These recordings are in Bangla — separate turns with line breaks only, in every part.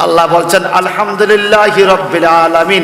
আল্লাহ বলছেন আলহামদুলিল্লাহি রাব্বিল আলামিন।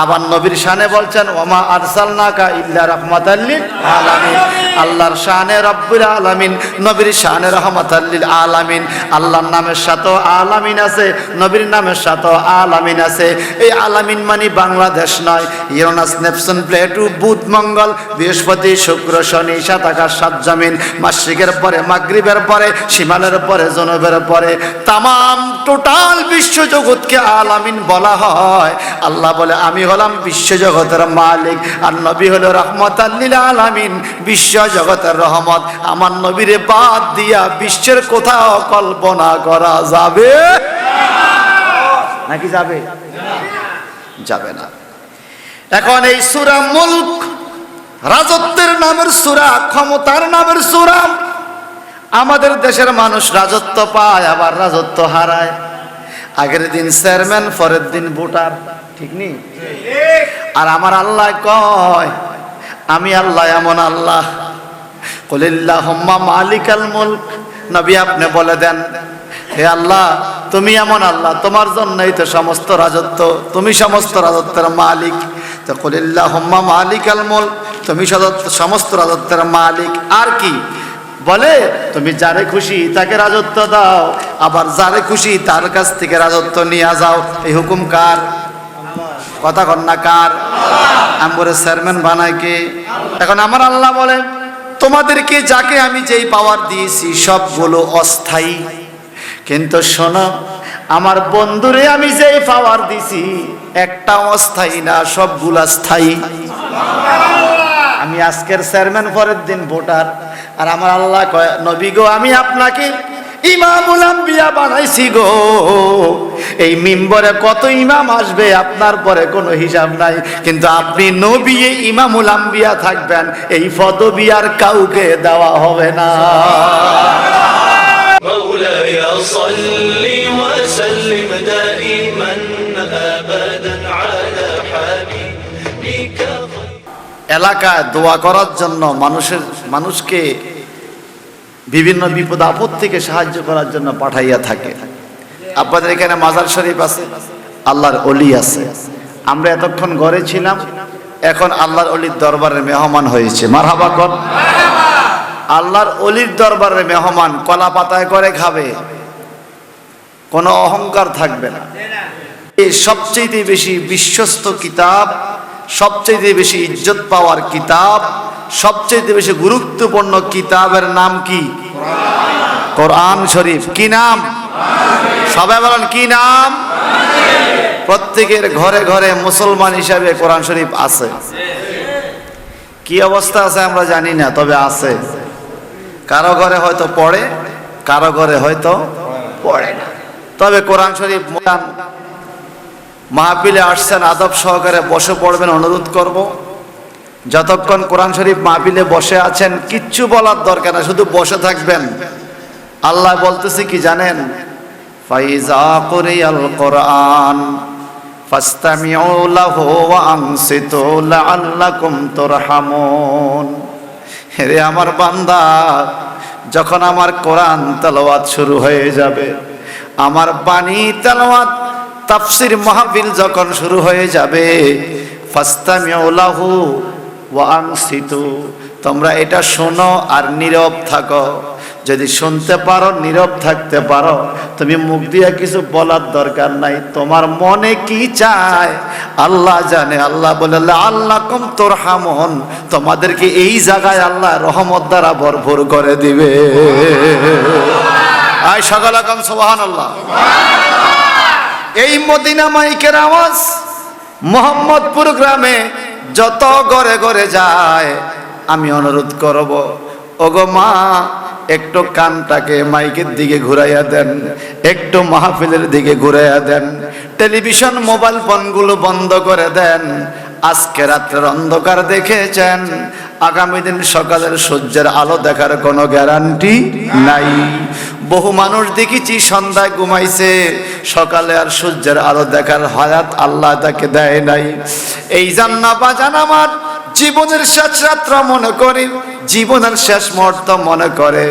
আবার নবীর শানে বলছেন ওমা আরসালনাকা ইল্লা রাহমাতাল লিল আলামিন। আল্লাহর শানে রাব্বুল আলামিন, নবীর শানে রাহমাতাল লিল আলামিন। আল্লাহর নামের সাথেও আলামিন আছে, নবীর নামের সাথেও আলামিন আছে। এই আলামিন মানে বাংলাদেশ নয়, ইউরেনাস, নেপচুন, প্লুটো, বুধ, মঙ্গল, বৃহস্পতি, শুক্র, শনি, সাত আকাশ, সাত জমিন, মাশরিকের পরে মাগরিবের পরে, শিমালের পরে, জনবের পরে তামাম টোটাল বিশ্বজগৎকে আলামিন বলা হয়। আল্লাহ বলে আমি হলাম বিশ্বজগতের মালিক, আর নবী হলো রহমতাল লিল আলামিন, বিশ্বজগতের রহমত। আমার নবীরে বাদ দিয়া বিশ্বের কোথাও কল্পনা করা যাবে নাকি যাবে? যাবে না। এখন এই সূরা মুলক রাজত্বের নামের সূরা, ক্ষমতার নামের সূরা। আমাদের দেশের মানুষ রাজত্ব পায় আবার রাজত্ব হারায়। আগের দিন চেয়ারম্যান, পরের দিন ভোটার, ঠিক নেই? আর আমার আল্লাহ কয় আমি আল্লাহ এমন আল্লাহ, কুলিল্লাহুম্মা মালিকাল মুলক। নবী আপনি বলে দেন হে আল্লাহ তুমি এমন আল্লাহ, তোমার জন্যই তো সমস্ত রাজত্ব, তুমি সমস্ত রাজত্বের মালিক। তো কুলিল্লাহুম্মা মালিকাল মুলক, তুমি সমস্ত রাজত্বের মালিক। আর কি বলে? তুমি যারে খুশি তাকে রাজত্ব দাও, আবার যারে খুশি তার কাছ থেকে রাজত্ব নিয়ে যাও। এই হুকুম কার? কথা কন না কার? আমরে চেয়ারম্যান বানায় কে? এখন আমার আল্লাহ বলে তোমাদেরকে যাকে আমি যেই পাওয়ার দিয়েছি সবগুলো অস্থায়ী, কিন্তু শোনো আমার বন্ধুরে আমি যেই পাওয়ার দিছি একটা অস্থায়ী না, সবগুলা স্থায়ী। আমি আজকের চেয়ারম্যান, পরের দিন ভোটার। আর আমার আল্লাহ কয় নবী গো আমি আপনাকে ইমামুল আম্বিয়া বানাইছি গো। এই মিম্বরে কত ইমাম আসবে আপনার পরে কোনো হিসাব নাই, কিন্তু আপনি নবী ইমামুল আম্বিয়া থাকবেন, এই পদবি আর কাউকে দেওয়া হবে না। مولاي صل وسلم دائما ابدا على حبيبك। এলাকায় দোয়া করার জন্য মানুষকে বিভিন্ন বিপদ আপদ থেকে সাহায্য করার জন্য পাঠাইয়া থাকে। আপনাদের এখানে মাজার শরীফ আছে, আল্লাহর ওলি আছে। আমরা এতক্ষণ ঘরে ছিলাম, এখন আল্লাহর ওলির দরবারে মেহমান হয়েছে। মারহাবা কর। আল্লাহর ওলির দরবারে মেহমান কলা পাতায় করে খাবে, কোনো অহংকার থাকবে না। এই সবচেয়ে বেশি বিশ্বস্ত কিতাব, সবচেয়ে বেশি ইজ্জত পাওয়ার কিতাব, সবচেয়ে বেশি গুরুত্বপূর্ণ কিতাবের নাম কি? কোরআন শরীফ। কি নাম? সবাই বলেন কি নাম? প্রত্যেকের ঘরে ঘরে মুসলমান হিসাবে কোরআন শরীফ আছে। কি অবস্থা আছে আমরা জানি না, তবে আছে। কারো ঘরে হয়তো পড়ে, কারো ঘরে হয়তো পড়ে না। তবে কোরআন শরীফ মাহফিলে আসছেন, আদব সহকারে বসে পড়বেন অনুরোধ করব। যতক্ষণ কোরআন শরীফ মাহফিলে বসে আছেন কিচ্ছু বলার দরকার না, শুধু বসে থাকবেন। আল্লাহ বলতেছে কি জানেন? ফাইজা কুরিয়াল কোরআন ফাসতামিউ লাহু ওয়া আনসিতু লাআল্লাকুম তুরহামুন। হে আমার বান্দা, যখন আমার কোরআন তেলাওয়াত শুরু হয়ে যাবে, আমার বাণী তেলাওয়াত তাফসীর মাহফিল যখন শুরু হয়ে যাবে, ফাসতামিউ লাহু ওয়া আনসিতু, তোমরা এটা শোনো আর নীরব থাকো। যদি শুনতে পারো, নীরব থাকতে পারো, তুমি মুখ দিয়ে কিছু বলার দরকার নাই। তোমার মনে কি চায় আল্লাহ জানে। আল্লাহ বলে আল্লাকুম তুরহামুন, তোমাদেরকে এই জায়গায় আল্লাহ রহমত দ্বারা ভরপুর করে দিবে। আয় সকলে কম সুবহানাল্লাহ। এই মদিনা মাইকের আওয়াজ মোহাম্মদপুর গ্রামে যত ঘরে ঘরে যায়, আমি অনুরোধ করব, ওগো মা একটু কানটাকে মাইকের দিকে ঘুরাইয়া দেন, একটু মাহফিলের দিকে ঘুরাইয়া দেন, টেলিভিশন মোবাইল ফোনগুলো বন্ধ করে দেন। আজকে রাত্রের অন্ধকার দেখেছেন, আগামী দিন সকালের সূর্যের আলো দেখার কোনো গ্যারান্টি নাই। বহু মানুষ দেখেছি সন্ধ্যায় ঘুমাইছে, সকালে আর সূর্যের আলো দেখার হায়াত আল্লাহ তাকে দেয় নাই। এই জান্না বাজান আমার জীবনের শেষ রাত্র মনে করে, জীবনের শেষ মুহূর্ত মনে করে,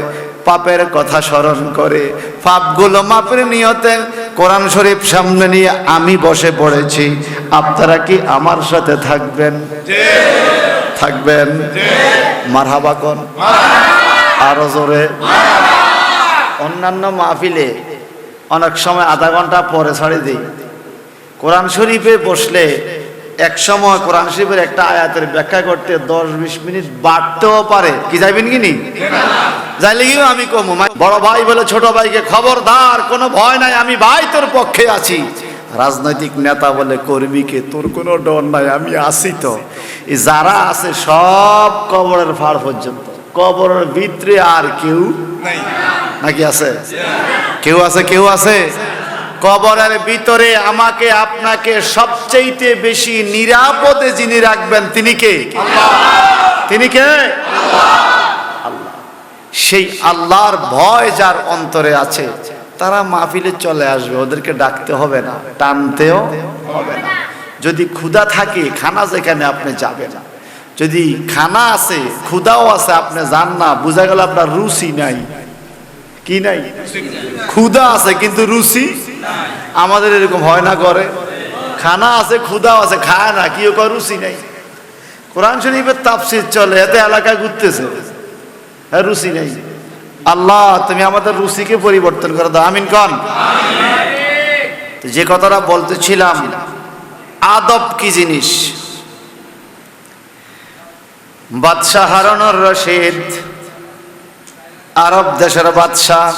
পাপের কথা স্মরণ করে পাপগুলো মাপের নিয়তে কোরআন শরীফ সামনে নিয়ে আমি বসে পড়েছি। আপনারা কি আমার সাথে থাকবেন? থাকবেন? মারহাবা কোন আরো জোরে। অন্যান্য মাহফিলে অনেক সময় আধা ঘন্টা পরে ছাড়ি দিই, কোরআন শরীফে বসলে এক সময় কোরআন শরীফের একটা আয়াতের ব্যাখ্যা করতে 10-20 মিনিট বাড়তেও পারে। কি যাইবেন কি নি? যাইলে গিয়েও আমি কমু। বড় ভাই বলে ছোট ভাইকে, খবরদার, কোনো ভয় নাই, আমি ভাই তোর পক্ষে আছি। রাজনৈতিক নেতা বলে কর্মীকে, তোর কোনো ডর নাই, আমি আছি তো। যারা আছে সব কবরের ফাড় পর্যন্ত, কবরের ভিতরে আর কেউ নাকি আছে? কেউ আছে? কেউ আছে? কবরের ভিতরে আমাকে আপনাকে সবচেয়ে বেশি নিরাপদে যিনি রাখবেন তিনি কে? তিনি কে? আল্লাহ। সেই আল্লাহর ভয় যার অন্তরে আছে তারা মাহফিলে চলে আসবে, ওদেরকে ডাকতে হবে না, টানতেও হবে না। যদি ক্ষুধা থাকে, খানা যেখানে আপনি যাবেন, যদি খানা আছে, ক্ষুধাও আছে, আপনি যান না, বোঝা গেল আপনার রুচি নাই। কি নাই? ক্ষুধা আছে কিন্তু রুচি। আমাদের এরকম হয় না? করে খানা আছে, ক্ষুধাও আছে, খায় না, কি কয় রুচি নাই। কোরআন শরীফের তাফসীর চলে, এতে এলাকা ঘুরতেছে, হ্যাঁ রুচি নাই। আল্লাহ তুমি আমাদের রুচিকে পরিবর্তন করে দাও, আমিন কন। যে কথাটা বলতেছিলাম, আদব কি জিনিস। বাদশাহ হারুনুর রশিদ, আরব দেশের বাদশাহ,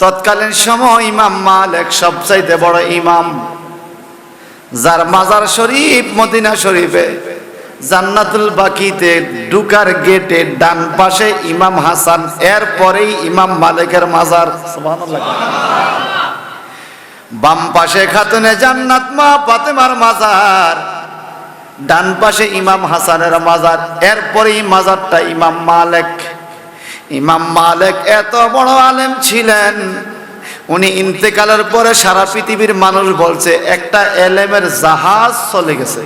তৎকালীন সময় ইমাম মালিক সবচাইতে বড় ইমাম, যার মাজার শরীফ মদিনা শরীফে জান্নাতুল বাকিতে ঢুকার গেটে ডান পাশে ইমাম হাসান, এর পরেই ইমাম মালিকের মাজার। সুবহানাল্লাহ। বাম পাশে খাতুনে জান্নাত মা ফাতেমার মাজার, ডান পাশে ইমাম হাসানের মাজার, এরপরেই মাজারটা ইমাম মালিক। ইমাম মালিক এত বড় আলেম ছিলেন, উনি ইন্তেকালের পরে সারা পৃথিবীর মানুষ বলছে একটা এলেমের জাহাজ চলে গেছে।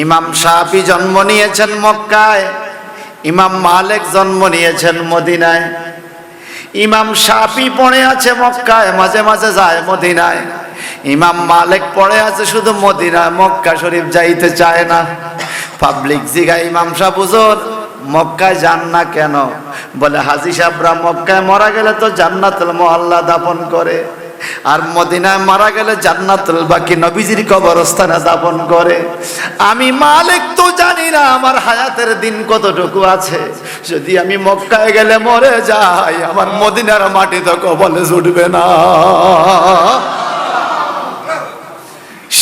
ইমাম শাফি জন্ম নিয়েছেন মক্কায়, ইমাম মালিক জন্ম নিয়েছেন মদিনায়। ইমাম শাফি পড়ে আছে মক্কায়, মাঝে মাঝে যায় মদিনায়। ইমাম মালিক পড়ে আছে শুধু মদিনায়, মক্কা শরীফ যাইতে চায় না। পাবলিক জিগায়, ইমাম সাহেব হুজুর মক্কায় যান না কেন? বলে হাজী সাহেবরা মক্কায় মারা গেলে তো জান্নাতুল মুআল্লা দাফন করে, আর মদিনায় মারা গেলে জান্নাতুল বাকি নবীজির কবরস্থানে দাফন করে। আমি মালিক তো জানি না আমার হায়াতের দিন কতটুকু আছে, যদি আমি মক্কায় গেলে মরে যাই, আমার মদিনার মাটি তো কবলে জুটবে না।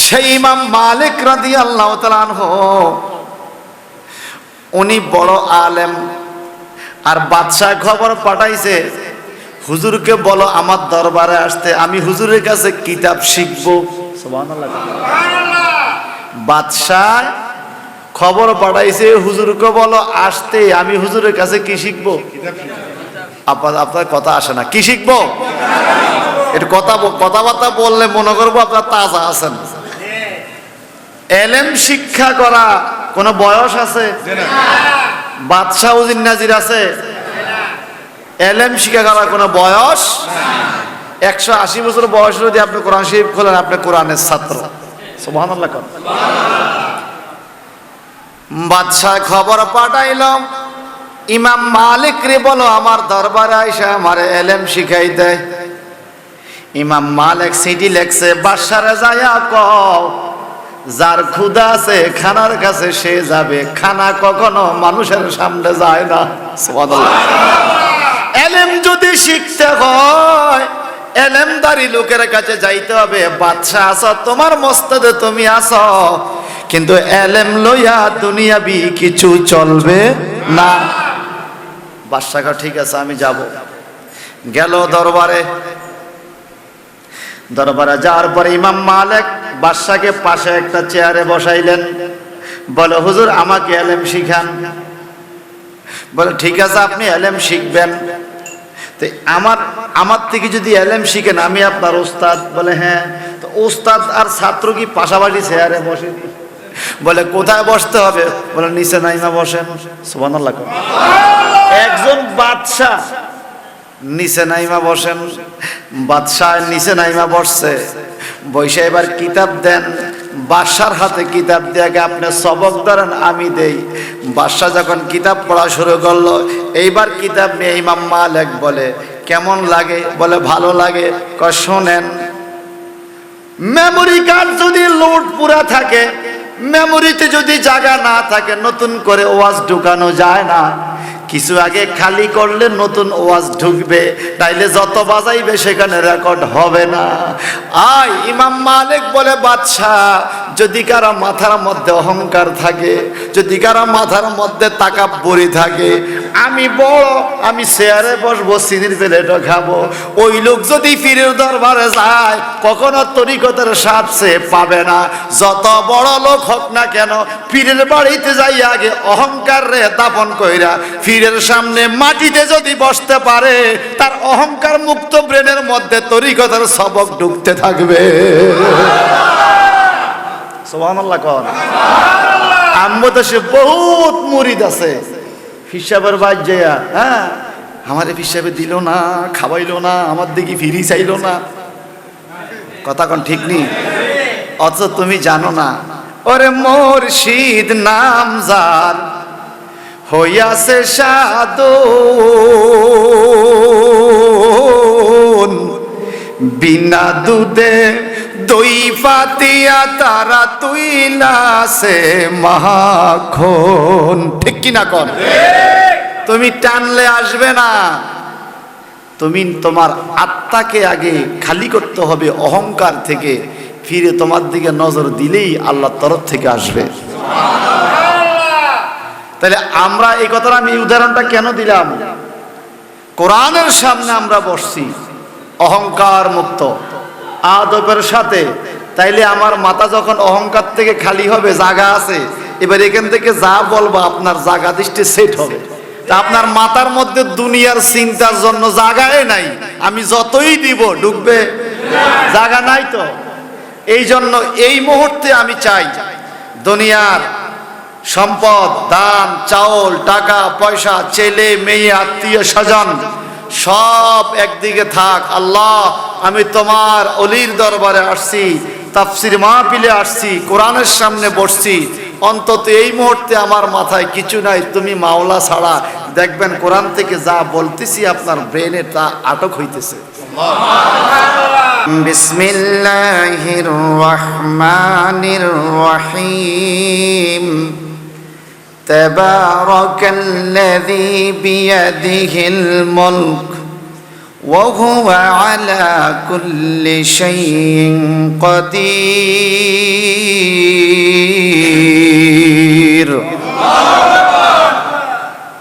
সেই ইমাম মালিক রাদিয়াল্লাহু তাআলা আনহু, উনি বড় আলেম, আর বাদশাহ খবর পাঠাইছে হুজুরকে বলো আমার দরবারে আসতে, আমি হুজুরের কাছে কিতাব শিখবো। সুবহানাল্লাহ। বাদশাহ খবর পাঠাইছে হুজুরকে বলো আসতে, আমি হুজুরের কাছে কি শিখবো? আপনার কথা আসে না, কি শিখবো? একটু কথাবার্তা বললে মনে করবো আপনার তাজা আছেন। এলেম শিক্ষা করা কোন বয়স আছে? বাদশাহ উজির নাজির আছে? এলেম শিক্ষা করার কোনো বয়স? 180 বছর বয়স যদি আপনি কোরআন শরীফ খোলেন, আপনি কোরআনের ছাত্র। সুবহানাল্লাহ। বাদশাহ খবর পাঠাইলাম ইমাম মালিক রে বলো আমার দরবারে আইসা আমার এলেম শিখাই দেয়। ইমাম মালিক চিঠি লেখছে, বাদশারে যায়া কও যার ক্ষুধা আছে খানার কাছে সে যাবে, খানা কখনো মানুষের সামনে যায় না। সুবহানাল্লাহ। এলেম যদি শিখতে হয় এলেমদারি লোকের কাছে যাইতে হবে। বাদশাহ আছো, তোমার মস্তদে তুমি আছো, কিন্তু এলেম লইয়া দুনিয়াবি কিছু চলবে না। বাদশাহ ঠিক আছে আমি যাব। গেল দরবারে। দরবারে যাওয়ার পরে ইমাম মালিক বাদশাকে পাশে একটা চেয়ারে বসাইলেন, বলে হুজুর আমাকে এলেম শিখান। বলে ঠিক আছে আপনি এলেম শিখবেন, তো আমার থেকে যদি এলেম শিখেন আমি আপনার ওস্তাদ। বলে হ্যাঁ। তো ওস্তাদ আর ছাত্র কি পাশাপাশি চেয়ারে বসে? বলে কোথায় বসতে হবে? বলে নিচে নাইমা বসেন। সুবহানাল্লাহ। একজন বাদশা নিচে নাইমা বসেন। বাদশাহ নিচে নাইমা বসছে, বৈশা এবার কিতাব দেন। বাদশার হাতে কিতাব দিয়ে আপনি সবক ধরেন, আমি দেই। বাদশা যখন কিতাব পড়া শুরু করলো, এইবার কিতাব নিয়ে ইমাম মালিক বলে কেমন লাগে? বলে ভালো লাগে। কয় শোনেন, মেমোরি কার্ড যদি লোড পুরা থাকে, মেমোরিতে যদি জায়গা না থাকে, নতুন করে ওয়াজ ঢুকানো যায় না। কিছু আগে খালি করলে নতুন ওয়াজ ঢুকবে, তাইলে যত বাজাইবে সেখানে রেকর্ড হবে না। ইমাম মালিক বলে বাদশাহ, যদি কারো মাথার মধ্যে অহংকার থাকে, যদি কারো মাথার মধ্যে তাকাব্বুরি থাকে, আমি বড়, আমি চেয়ারে বসবো, চিনির প্লেটও খাবো, ওই লোক যদি পীরের দরবারে যায় কখনো তরিকতের স্বাদ সে পাবে না। যত বড় লোক হোক না কেন, পীরের বাড়িতে যাই আগে অহংকার রে দাপন কইরা পীরের সামনে মাটিতে যদি বসতে পারে, তার অহংকার মুক্ত ব্রেনের মধ্যে তরিকতের সবক ঢুকতে থাকবে। সুবহানাল্লাহ। কোন আম্মু দেশে বহুত মুরিদ আছে, হিসাবের বাদ যায়, হ্যাঁ আমার হিসাবে দিল না, খাওয়াইলো না, আমার দিকে ফিরি চাইলো না। কথা কোন ঠিক নেই? অথচ তুমি জানো না, ওরে মুর্শিদ নাম যার হইয়াছে সাধন, বিনা দুধে দই পাতিয়া তারা তুইলাছে মাখন। ঠিক কিনা কন? তুমি টানলে আসবে না, তুমি তোমার আত্মাকে আগে খালি করতে হবে অহংকার থেকে। ফিরে তোমার দিকে নজর দিলেই আল্লাহর তরফ থেকে আসবে। তাহলে আমরা এই কথাটা, আমি উদাহরণটা কেন দিলাম? কোরআনের সামনে আমরা বসছি অহংকার মুক্ত আদবের সাথে, তাইলে আমার মাথা যখন অহংকার থেকে খালি হবে, জায়গা আছে, এবার এখান থেকে যা বলবো আপনার জায়গা দৃষ্টি সেট হবে। তা আপনার মাথার মধ্যে দুনিয়ার চিন্তার জন্য জায়গায় নাই, আমি যতই দিব ঢুকবে, জায়গা নাই তো। এই জন্য এই মুহূর্তে আমি চাই দুনিয়ার সম্পদ, দান, চাউল, টাকা পয়সা, ছেলে মেয়ে, আত্মীয় স্বজন সব একদিকে থাক। আল্লাহ, আমি তোমার অলির দরবারে আসছি, তাফসির মাহফিলে আসছি, কোরআনের সামনে বসছি, অন্তত এই মুহূর্তে আমার মাথায় কিছু নাই, তুমি মাওলা ছাড়া। দেখবেন কোরআন থেকে যা বলতেছি আপনার ব্রেনে তা আটক হইতেছে। বিসমিল্লাহির রহমানির রহিম। তাবারাকাল্লাযী বিয়াদিহিল মুলক ওয়া হুয়া আলা কুল্লি শাইইন কাদির।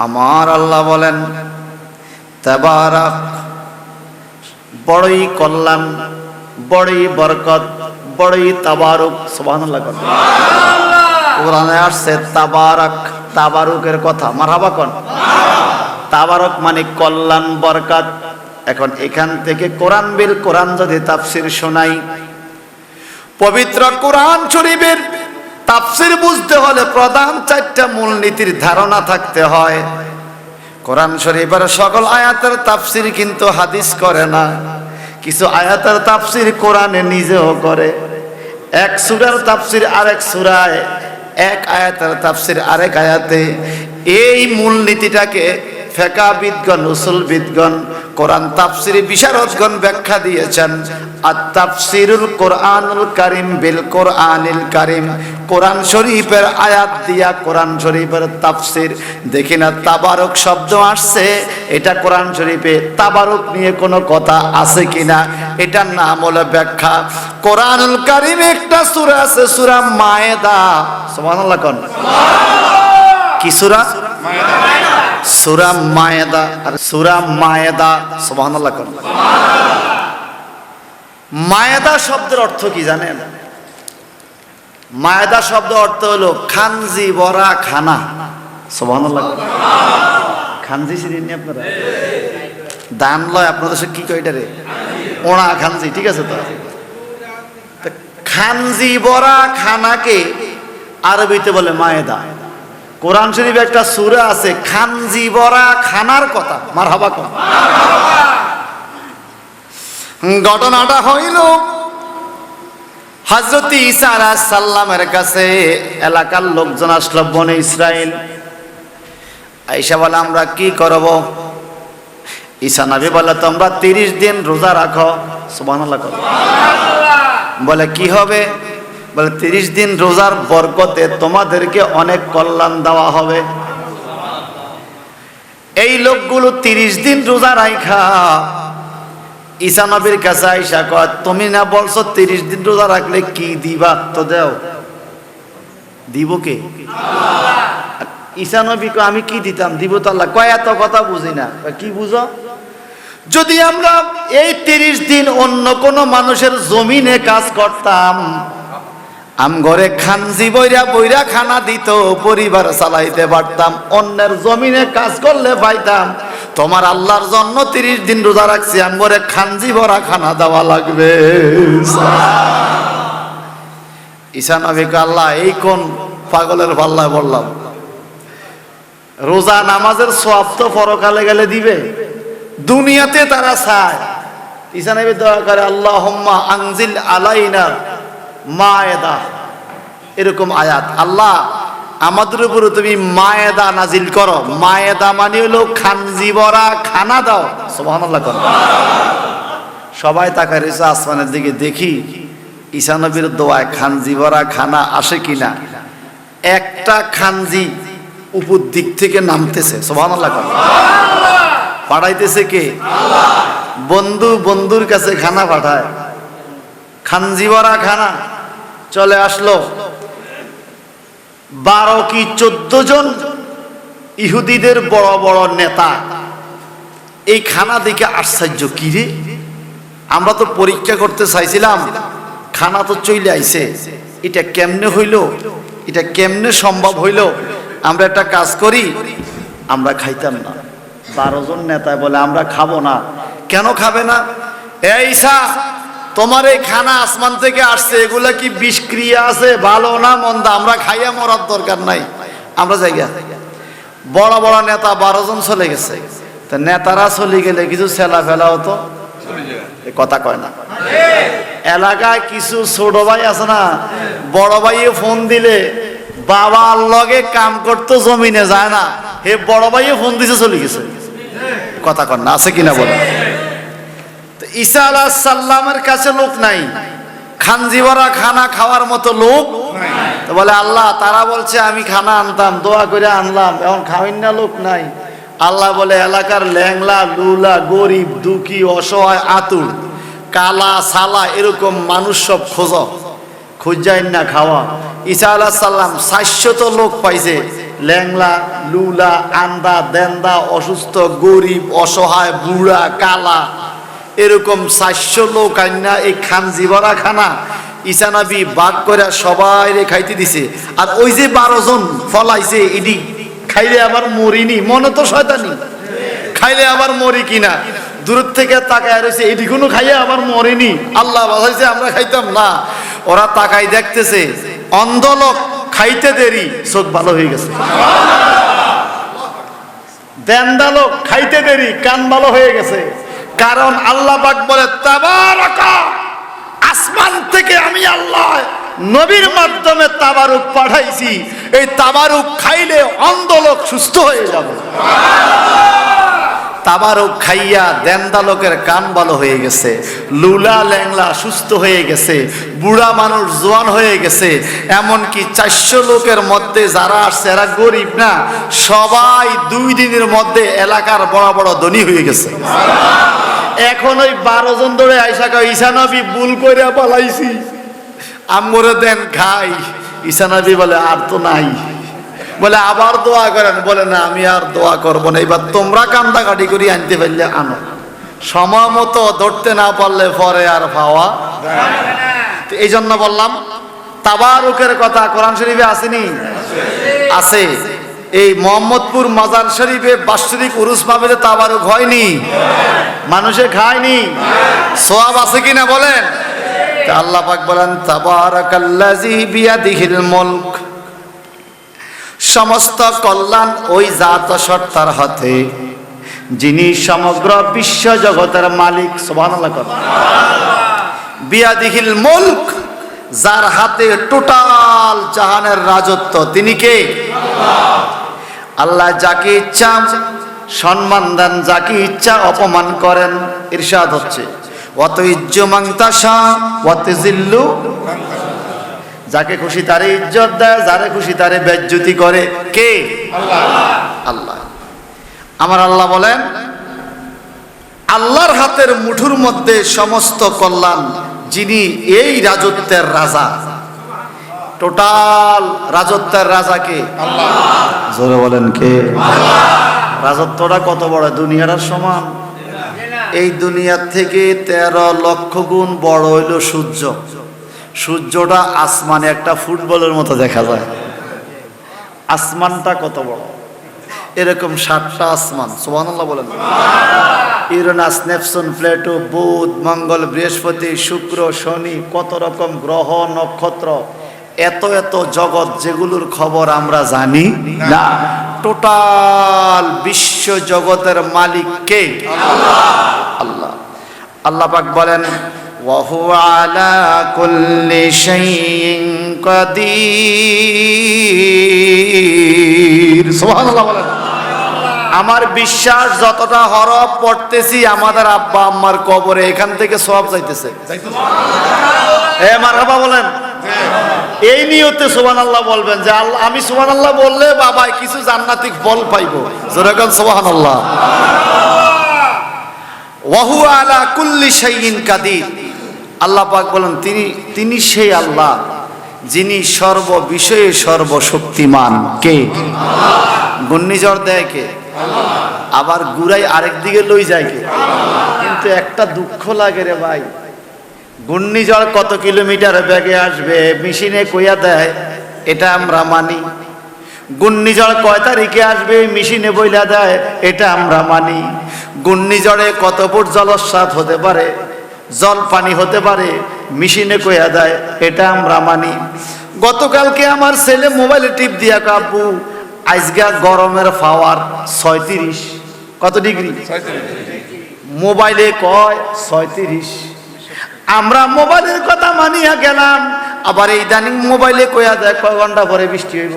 আমার আল্লাহ বলেন, তাবারাক, বড়ই কল্যাণ, বড়ই বরকত, বড়ই তাবারুক। সুবহানাল্লাহ। কোরআনে আসছে তাবারাক, তাবারুকের কথা। মারহাবা কোন? তাবারক মানে কল্যাণ, বরকত। এখন এখান থেকে কোরআন বিল কোরআন যদি তাফসির শোনাই, পবিত্র কোরআন শরীফের তাফসির বুঝতে হলে প্রধান চারটা মূলনীতির ধারণা থাকতে হয়। কোরআন শরীফের সকল আয়াতের তাফসির কিন্তু হাদিস করে না, কিছু আয়াতের তাফসির কোরআনে নিজেও করে। এক সূরার তাফসির আরেক সূরায়, এক আয়াতের তাফসির আরেক আয়াতে। এই মূলনীতিটাকে ফিকহবিদগণ, উসুলবিদগণ, কোরআন তাফসির বিশারদগণ ব্যাখ্যা দিয়েছেন। আত-তাফসিরুল কোরআনুল কারীম বিল কোরআনিল কারীম। কোরআন শরীফের আয়াত দিয়া কোরআন শরীফের তাফসির। দেখি না তাবারক শব্দ আসছে, এটা কোরআন শরীফে তাবারক নিয়ে কোনো কথা আছে কিনা, এটার নাম হলো ব্যাখ্যা। কোরআনুল কারীমে একটা সূরা আছে, সূরা মায়েদা। সুবহানাল্লাহ কোন? কি সূরা? সূরা মায়েদা। আর সূরা মায়েদা, সুবহানাল্লাহ কোন? মায়েদা শব্দের অর্থ কি জানেন? মায়েদা শব্দ অর্থ হলো খানজি বরা খানা। সুবহানাল্লাহ। খানজি চিনেন নি আপনারা? দান লয় আপনাদের সে কি কয়টা রে? ওনা খানজি, ঠিক আছে তো? খানজি বরা খানাকে আরবিতে বলে মায়েদা। কোরআন শরীফে একটা সূরা আছে খানজি বরা খানার কথা, মারহাবা কর। ঘটনাটা হইল হযরত ঈসা আলাইহিস সালামের কাছে এলাকার লোকজন আসলো, বনে ইসরাইল। আয়েশা বলে আমরা কি করব? ঈসা নবী বলে তোমরা 30 দিন রোজা রাখো। সুবহানাল্লাহ। বলে কি হবে? বলে 30 দিন রোজার বরকতে তোমাদেরকে অনেক কল্যাণ দেওয়া হবে। এই লোকগুলো 30 দিন রোজা রাখা ঈসা নবীর কাছে আয়েশা কয় তুমি না বলছো 30 দিন রোজা রাখলে কি দিবা? তো দাও। দিব কে? আল্লাহ। ঈসা নবী কয় আমি কি দিতাম? দিব তো আল্লাহ। কয় এত কথা বুঝি না। কি বুঝো? যদি আমরা এই 30 দিন অন্য কোন মানুষের জমিনে কাজ করতাম, আম ঘরে খানজি বইরা বইরা খানা দিত, পরিবার চালাইতে পারতাম। অন্যের জমিনে কাজ করলে পাইতাম তোমার আল্লাহর জন্য 30 দিন রোজা রাখছি, আম ঘরে খানজি ভরা খানা দেওয়া লাগবে। ঈসা নবীকে আল্লাহ এই কোন পাগলের পাল্লায় বললাম? রোজা নামাজের সওয়াব তো পরকালে গেলে দিবে, দুনিয়াতে তারা চায়। ঈসা নবী দোয়া করে আল্লাহুম্মা আনজিল আলাইনা মায়েদা, এরকম আয়াত, আল্লাহ আমাদের উপরে তুমি মায়েদা নাজিল করো। মায়েদা মানে হলো খানজি ভরা খানা দাও। সুবহানাল্লাহ। সবাই তাকায় রয়েছে আসমানের দিকে, দেখি ঈসা নবীর দোয়ায় খানজি ভরা খানা আসে কিনা। একটা খানজি উপর দিক থেকে নামতেছে। সুবহানাল্লাহ। পাঠাইতেছে কে? আল্লাহ। বন্ধু বন্ধুর কাছে খানা পাঠায়, খানজি ভরা খানা চলে আসলো। 12 কি 14 জন ইহুদিদের বড় বড় নেতা এই খানা দেখে আশ্চর্য, কি রে আমরা তো পরীক্ষা করতে চাইছিলাম, খানা তো চলে আইছে, এটা কেমনে হইল? এটা কেমনে সম্ভব হইল? আমরা একটা কাজ করি, আমরা খাইতাম না। 12 জন নেতা বলে আমরা খাবো না। কেন খাবে না? এই ঈসা তোমার এই খানা আসমান থেকে আসছে, এগুলা কি বিষক্রিয়া আছে, ভালো না মন্দ, আমরা খাইয়া মরার দরকার নাই, আমরা জায়গা। বড় বড় নেতা 12 জন চলে গেছে। তা নেতারা চলে গেলে কিছু ছেলা ফেলা হতো, কথা কয় না। এলাকায় কিছু ছোট ভাই আছে না, বড় ভাইয়ে ফোন দিলে বাবার লগে কাম করতে জমিনে যায় না, হে বড় ভাইয়ে ফোন দিছে চলে গেছে, কথা কয় না, আছে কিনা বলে। ঈসা আলাইহিস সালামের কাছে লোক নাই, খানজি ভরা খানা খাওয়ার মতো লোক তো বলে আল্লাহ তারা বলছে আমি খানা আনতাম, দোয়া করে আনলাম, এখন খাওয়াই না, লোক নাই। আল্লাহ বলে এলাকার ল্যাংলা লুলা গরিব দুঃখী অসহায় আতুর কালা সালা এরকম মানুষ সব খুঁজাইন না খাওয়া। ঈসা আলাইহিস সালাম 400 লোক পাইছে, ল্যাংলা লুলা আন্দা দেন্দা অসুস্থ গরিব অসহায় বুড়া কালা এরকম 400 লোক আইনা এই খানজি ভরা খানা ঈসা নবী ভাগ করে সবাই রে খাইতে দিছে। আর ওই যে 12 জন ফলাইছে, এডি খাইলে আবার মরিনি, মনে তো শয়তানি, খাইলে আবার মরি কিনা দূর থেকে তাকায় রয়েছে, এডি কোনো খাইয়া আবার মরেনি, আল্লাহ বাঁচাইছে আমরা খাইতাম না। ওরা তাকাই দেখতেছে, অন্ধ লোক খাইতে দেরি চোখ ভালো হয়ে গেছে, দেন্দা লোক খাইতে দেরি কান ভালো হয়ে গেছে। কারণ আল্লাহ পাক বলে তাবারাকা, আসমান থেকে আমি আল্লাহ নবীর মাধ্যমে তাবারুক পাঠাইছি, এই তাবারুক খাইলে অন্ধ লোক সুস্থ হয়ে যাবে। তাবারুক খাইয়া দেন্দা লোকের কান ভালো হয়ে গেছে, লুলা ল্যাংলা সুস্থ হয়ে গেছে, বুড়া মানুষ জোয়ান হয়ে গেছে। এমনকি 400 লোকের মধ্যে যারা আসছে এরা গরিব না, সবাই 2 দিনের মধ্যে এলাকার বড় বড় ধনী হয়ে গেছে। এখন ওই 12 জন ধরে আইসা কয় ঈসা নবী ভুল কইরা পালাইছি, আমরে দেন খাই। ঈসা নবী বলে আর তো নাই, বলে আবার দোয়া করেন, বলে না আমি আর দোয়া করবো না, এবার তোমরা কান্দাকাটি করি আনতে পারলে আনো, সময় মতো ধরতে না পারলে পরে আর পাওয়া। এই জন্য বললাম তাবারুকের কথা কোরআন শরীফে আসেনি? আছে। এই মোহাম্মদপুর মাজার শরীফে বাৎসরিক উরুস মাহফিলে তাবারুক হয়নি? মানুষে খায়নি? সওয়াব আছে কিনা বলেন? আল্লাহ পাক বলেন তাবারাকাল্লাযী বিয়াদিহিল মুলক সমস্ত কল্যাণ ওই জাত সত্তার হাতে, যিনি সমগ্র বিশ্ব জগতের মালিক। সুবহানাল্লাহ। বিয়াদিহিল মুলক, যার হাতে টোটাল জাহানের রাজত্ব, তিনি কে? আল্লাহ যাকে ইচ্ছা সম্মান দেন, যাকে ইচ্ছা অপমান করেন। ইরশাদ হচ্ছে ওয়াত ইজ্জু মান তাশা ওয়া তুযিল্লু, যাকে খুশি তারে ইজ্জত দেয়, যারে খুশি তারে বেজ্জতি করে। কে? আল্লাহ। আমার আল্লাহ বলেন, আল্লাহর হাতের মুঠোর মধ্যে সমস্ত কল্যাণ, যিনি এই রাজত্বের রাজা, টোটাল রাজত্বের রাজা কে? আল্লাহ। জোরে বলেন কে? আল্লাহ। রাজত্বটা কত বড়? দুনিয়ার সমান? এই দুনিয়ার থেকে 13 লক্ষ গুণ বড় হইল সূর্য। সূর্যটা আসমানে একটা ফুটবলের মতো দেখা যায়। আসমানটা কত বড়? এরকম 7টা আসমান। সুবহানাল্লাহ বলেন। ইউরেনাস, নেপচুন, প্লুটো, বুধ, মঙ্গল, বৃহস্পতি, শুক্র, শনি, কত রকম গ্রহ, নক্ষত্র, এত এত জগৎ, যেগুলোর খবর আমরা জানি না। টোটাল বিশ্ব জগতের মালিক কে? আল্লাহ। আল্লাহ পাক বলেন ওয়া হুয়া আলা কুল্লি শাইইন কাদির। সুবহানাল্লাহ বলেন। আমার বিশ্বাস, যতটা হরফ পড়তেছি আমাদের আব্বা আম্মার কবরে, এখান থেকে সওয়াব যাইতেছে। মারহাবা বলেন। এই নিয়তে সুবহানাল্লাহ বলবেন যে আল্লাহ, আমি সুবহানাল্লাহ বললে বাবা কিছু জান্নাতি ফল পাইবো। জোরে বলেন সুবহানাল্লাহ। ওয়া হুয়া আলা কুল্লি শাইইন কাদির। আল্লাহ পাক বলেন, তিনি সেই আল্লাহ যিনি সর্ব বিষয়ে সর্বশক্তিমান। কে? ঘূর্ণিঝড় দেয় কে? আবার ঘুরাই আরেক দিকে লই যায় কে? কিন্তু একটা দুঃখ লাগে রে ভাই, ঘূর্ণিঝড় কত কিলোমিটার বেগে আসবে মেশিনে কইয়া দেয়, এটা আমরা মানি। ঘূর্ণিঝড় কয় তারিখে আসবে মেশিনে বইলা দেয়, এটা আমরা মানি। ঘূর্ণিঝড়ে কত ফুট জলোচ্ছ্বাস হতে পারে, জল পানি হতে পারে, মেশিনে কইয়া দেয়, এটা আমরা মানি। গতকালকে আমার ছেলে মোবাইলে টিপ দিয়া, আব্বু আজকে গরমের পাওয়ার 36। কত ডিগ্রি? মোবাইলে কয় 36। আমরা মোবাইলের কথা মানিয়া গেলাম, আবার এই ইদানিং মোবাইলে কইয়া দেয় কয় ঘন্টা পরে বৃষ্টি হইব,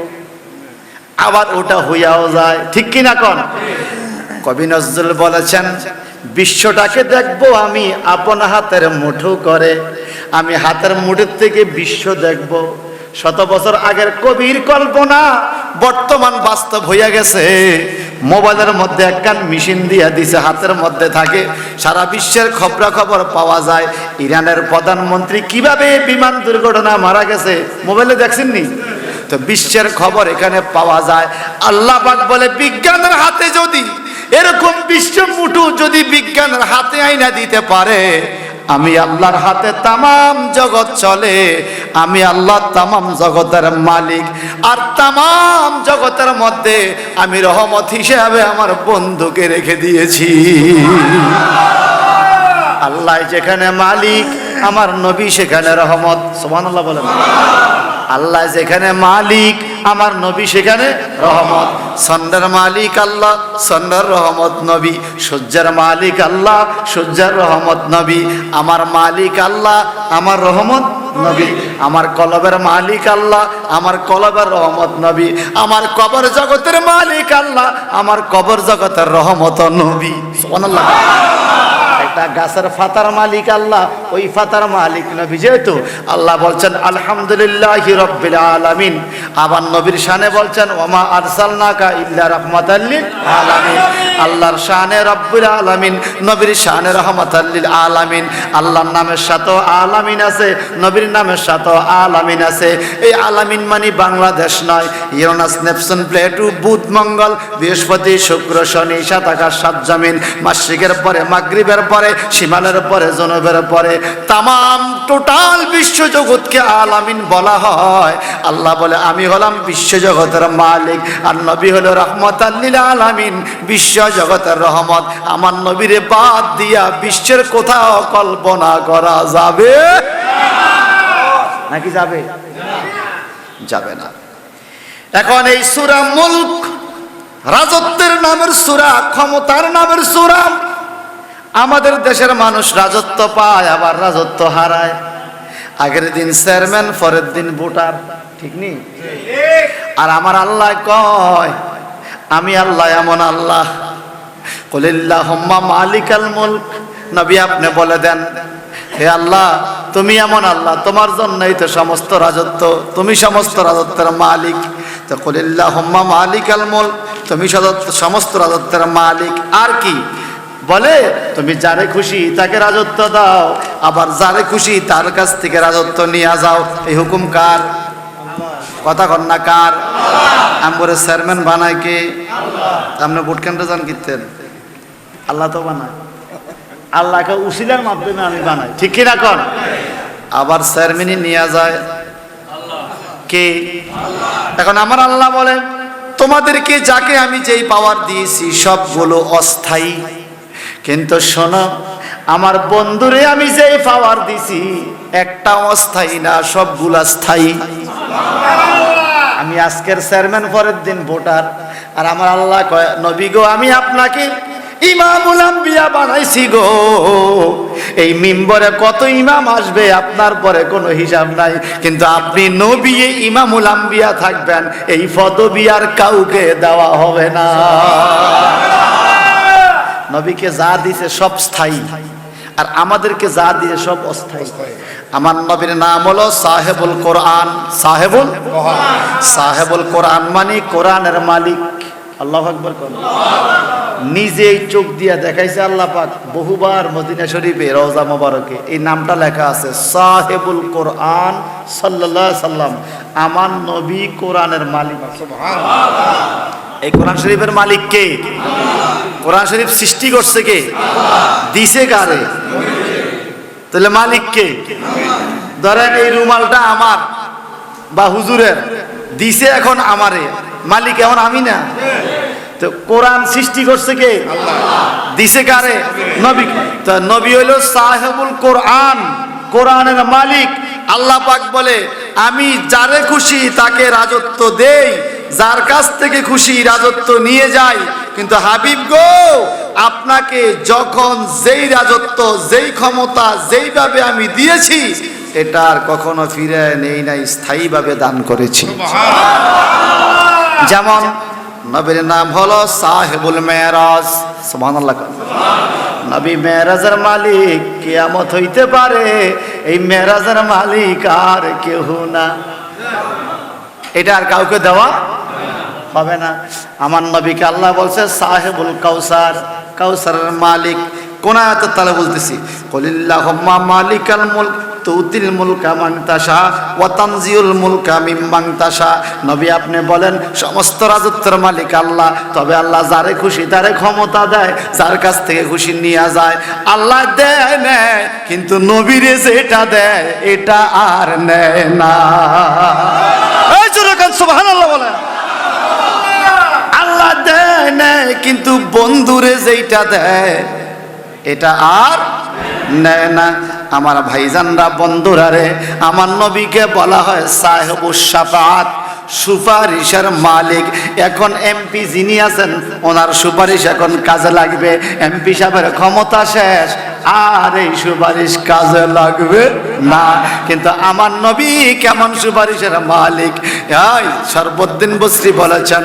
আবার ওটা হইয়াও যায়। ঠিক কিনা কোন? কবি নজরুল বলেছেন, বিশ্বটাকে দেখবো আমি আপন হাতের মুঠো করে, আমি হাতের মুঠোর থেকে বিশ্ব দেখবো। 100 বছর আগের কবির কল্পনা বর্তমান বাস্তব হইয়া গেছে। মোবাইলের মধ্যে একখান মেশিন দিয়া দিছে, হাতের মধ্যে থাকে, সারা বিশ্বের খবরাখবর পাওয়া যায়। ইরানের প্রধানমন্ত্রী কিভাবে বিমান দুর্ঘটনা মারা গেছে মোবাইলে দেখছেন নি? তো বিশ্বের খবর এখানে পাওয়া যায়। আল্লাহ পাক বলে, বিজ্ঞানের হাতে যদি এরকম বিশ্ব মুঠো যদি বিজ্ঞানের হাতে আইনা দিতে পারে, আমি আল্লাহর হাতে তামাম জগৎ চলে। আমি আল্লাহ তামাম জগতের মালিক, আর তামাম জগতের মধ্যে আমি রহমত হিসেবে আমার বন্ধুকে রেখে দিয়েছি। আল্লাহ যেখানে মালিক, আমার নবী সেখানে রহমত। সুবহানাল্লাহ বলেন। আল্লাহ যেখানে মালিক, আমার নবী সেখানে রহমত। সন্ধ্যার মালিক আল্লাহ, সন্ধ্যার রহমত নবী। সূর্যের মালিক আল্লাহ, সূর্যের রহমত নবী। আমার মালিক আল্লাহ, আমার রহমত নবী। আমার কলবের মালিক আল্লাহ, আমার কলবের রহমত নবী। আমার কবর জগতের মালিক আল্লাহ, আমার কবর জগতের রহমত নবী। সুবহানাল্লাহ। একটা গাছের ফাতার মালিক আল্লাহ, ওই ফাতার মালিক নবী। যেহেতু আল্লাহ বলছেন আলহামদুলিল্লাহি রাব্বিল আলামিন, আবার নবীর শানে বলছেন ওমা আরসালনাকা ইল্লা রাহমাতাল লিল আলামিন। আল্লাহর শানে রাব্বুল আলামিন, নবীর শানে রাহমাতাল লিল আলামিন। আল্লাহর নামের সাথেও আলামিন আছে, নবীর নামের সাথেও আলামিন আছে। এই আলামিন মানে বাংলাদেশ নয়, ইউরেনাস, নেপচুন, প্লুটো, বুধ, মঙ্গল, বৃহস্পতি, শুক্র, শনি, 7 আকাশ 7 জমিন, মাশরিকের পরে মাগরিবের পরে, শিমালের পরে, জনবের পরে তামাম টোটাল বিশ্ব জগৎকে আলামিন বলা হয়। আল্লাহ বলে, আমি হলাম বিশ্ব জগতের মালিক, আর নবী হলো রহমতাল লিল আলামিন, বিশ্ব জগতের রহমত। আমার নবীরে বাদ দিয়া বিশ্বের কোথাও কল্পনা করা যাবে নাকি? যাবে? যাবে না। এখন এই সূরা মুলক রাজত্বের নামের সূরা, ক্ষমতার নামের সূরা। আমাদের দেশের মানুষ রাজত্ব পায় আবার রাজত্ব হারায়। আগের দিন চেয়ারম্যান, পরের দিন ভোটার, ঠিক নেই? আর আমার আল্লাহ কয়, আমি আল্লাহ এমন আল্লাহ, কুলিল্লাহুম্মা মালিকাল মুলক। নবী আপনি বলে দেন, হে আল্লাহ তুমি এমন আল্লাহ, তোমার জন্যই তো সমস্ত রাজত্ব, তুমি সমস্ত রাজত্বের মালিক। তো কুলিল্লাহুম্মা মালিকাল মুলক, তুমি সমস্ত রাজত্বের মালিক। আর কি বলে? তুমি যারে খুশি তাকে রাজত্ব দাও, আবার যারে খুশি তার কাছ থেকে রাজত্ব নিয়ে যাও। এই হুকুম কার? কথা কন না কার? আমরে চেয়ারম্যান বানায় কে? আপনি ভোট কেন্দ্রে যান কিনতেন, আল্লাহ তো বানায়। আল্লাহকে উসিলার মাধ্যমে আমি বানাই, ঠিক কি না কন? আবার চেয়ারম্যানই নিয়ে যায় কে? এখন আমার আল্লাহ বলেন, তোমাদেরকে যাকে আমি যেই পাওয়ার দিয়েছি সবগুলো অস্থায়ী, কিন্তু শোনো আমার বন্ধুরে আমি যেই পাওয়ার দিছি একটা অস্থায়ী না, সবগুলা স্থায়ী। আমি আজকের চেয়ারম্যান, পরের দিন ভোটার। আর আমার আল্লাহ কয়, নবী গো আমি আপনাকে ইমামুল আম্বিয়া বানাইছি গো। এই মিম্বরে কত ইমাম আসবে আপনার পরে কোনো হিসাব নাই, কিন্তু আপনি নবী ইমামুল আম্বিয়া থাকবেন, এই পদবি আর কাউকে দেওয়া হবে না। নবীকে যা দিয়েছে সব স্থায়ী, আর আমাদেরকে যা দিয়েছে সব অস্থায়ী। আমার নবীর নাম হলো সাহেবুল কোরআন। সাহেবুল কোরআন মানে কোরআনের মালিক। আল্লাহু আকবার। নিজেই চোখ দিয়া দেখাইছে আল্লাহ পাক বহুবার মদিনা শরীফে রওজা মোবারকে এই নামটা লেখা আছে, সাহেবুল কোরআন সাল্লাল্লাহু আলাইহি সাল্লাম। আমার নবী কোরআনের মালিক। সুবহানাল্লাহ। এই কোরআন শরীফের মালিক কে? কোরআন শরীফ সৃষ্টি করছে কে? দিছে কারে? তাহলে মালিক কে? ধরেন এই রুমালটা আমার বা হুজুরের, দিছে এখন আমারে, মালিক এখন আমি না। তো কোরআন সৃষ্টি করছে কে? দিছে কারে? নবী। তো নবী হইল সাহেবুল কোরআন, কোরআনের মালিক। আল্লাহ পাক বলে, আমি যারে খুশি তাকে রাজত্ব দেই, যার কাছ থেকে খুশি রাজত্ব নিয়ে যাই। কিন্তু হাবিব গো, আপনাকে যখন যেই রাজত্ব, যেই ক্ষমতা, যেইভাবে আমি দিয়েছি এটা আর কখনো ফিরে নেই নাই, স্থায়ীভাবে দান করেছি। যেমন নবীর নাম হলো সাহেবুল মেরাজ। সুবহানাল্লাহ। নবী মেরাজের মালিক, কিয়ামত হইতে পারে এই মেরাজের মালিক আর কেউ না, এটা আর কাউকে দেওয়া হবে না। আমার নবীকে আল্লাহ বলছে সাহেবুল কাউসার, কাউসারের মালিক। কোন আয়াতে তাহলে বলতেছি, কুলিল্লাহুম্মা মালিকাল মুলক তুতিল মুলকা মান তাশা ওয়া তানজিউল মুলকা মিম্মান তাশা। নবী আপনি বলেন সমস্ত রাজত্বের মালিক আল্লাহ, তবে আল্লাহ যারে খুশি তারে ক্ষমতা দেয়, যার কাছ থেকে খুশি নিয়ে যায়। আল্লাহ দেয় নেয়, কিন্তু নবীরে যেটা দেয় এটা আর নেয় না। এই জোরে কান সুবহানাল্লাহ বলেন। আল্লাহ দেয় নেয়, কিন্তু বন্ধুরে যেটা দেয় এটা আর নেয় না। আমার ভাইজানরা, বন্ধুরা রে, আমার নবীকে বলা হয় সাহেবুস শাফাআত, সুপারিশের মালিক। এখন এমপি যিনি আছেন ওনার সুপারিশ এখন কাজে লাগবে, এমপি সাহেবের ক্ষমতা শেষ, আর এই সুপারিশ কাজে লাগবে না। কিন্তু আমার নবী কেমন সুপারিশের মালিক! সর্বদ্দিন বসরি বলেছেন,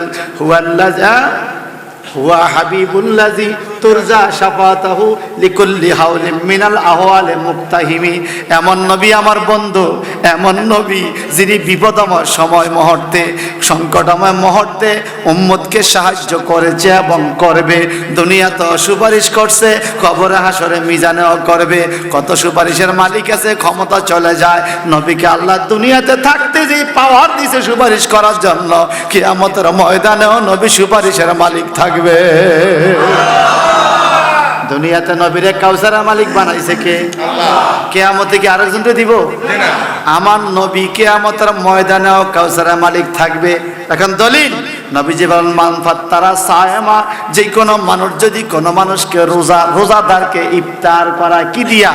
হুয়া হাবিবুল্লাযী তুরজা শাফাতাহু লিকুল্লি হাওলিন মিনাল আহওয়ালি মুক্তাহিমি। এমন নবী আমার বন্ধু, এমন নবী যিনি বিপদময় সময় মুহূর্তে, সংকটময় মুহূর্তে উম্মতকে সাহায্য করেছে এবং করবে। দুনিয়াতে সুপারিশ করছে, কবরে হাসরে মিজানেও করবে। কত সুপারিশের মালিক আছে, ক্ষমতা চলে যায়। নবীকে আল্লাহ দুনিয়াতে থাকতে যে পাওয়ার দিয়েছে সুপারিশ করার জন্য, কিয়ামতের ময়দানেও নবী সুপারিশের মালিক থাকবে। দুনিয়াতে নবীরে কাউসারের মালিক বানাইছে কে? কিয়ামতে কি আরেকজনকে দিব? আমার নবী কিয়ামতের ময়দানেও কাউসারের মালিক থাকবে। এখন দলিল, নবীজি বলেন মান ফাত্তারা সায়মা, যে কোনো মানুষ যদি কোনো মানুষকে রোজাদারকে ইফতার করা কি দিয়া?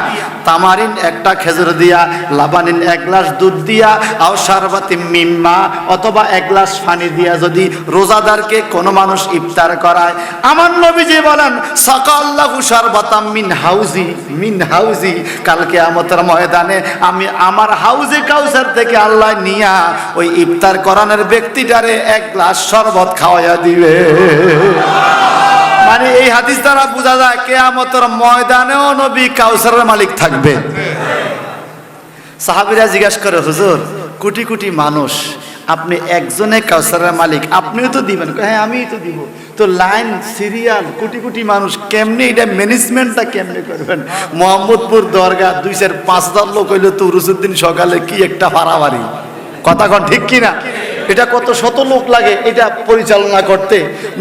তামারিন একটা খেজুর দিয়া, লাবানিন এক গ্লাস দুধ দিয়া, আও শারবাতিম মিম্মা অথবা এক গ্লাস পানি দিয়া যদি রোজাদারকে কোনো মানুষ ইফতার করায়, আমার নবীজি বলেন সাকাল্লাহু শারবাতাম মিন হাউজি, কালকে কিয়ামতের ময়দানে আমি আমার হাউজে কাউসার থেকে আল্লাহ নিয়া ওই ইফতার করানোর ব্যক্তিটারে এক গ্লাস শরবত খাওয়াইয়া দিবে। মানে এই হাদিস দ্বারা বোঝা যায় কিয়ামতের ময়দানেও নবী কাউসারের মালিক থাকবে। সাহাবীরা জিজ্ঞাসা করে, হুজুর কোটি কোটি মানুষ, আপনি একজনে কাউসারের মালিক, আপনিও তো দিবেন? হ্যাঁ আমিই তো দিব। তো লাইন সিরিয়াল কোটি কোটি মানুষ, কেমনে এটা ম্যানেজমেন্টটা কেমনে করবেন? মোহাম্মদপুর দরগা 2,000-5,000 লোক হইলো তো রুজুদ্দিন সকালে কি একটা পারাবাড়ি, কথা কন ঠিক কিনা? এটা কত শত লোক লাগে এটা পরিচালনা করতে।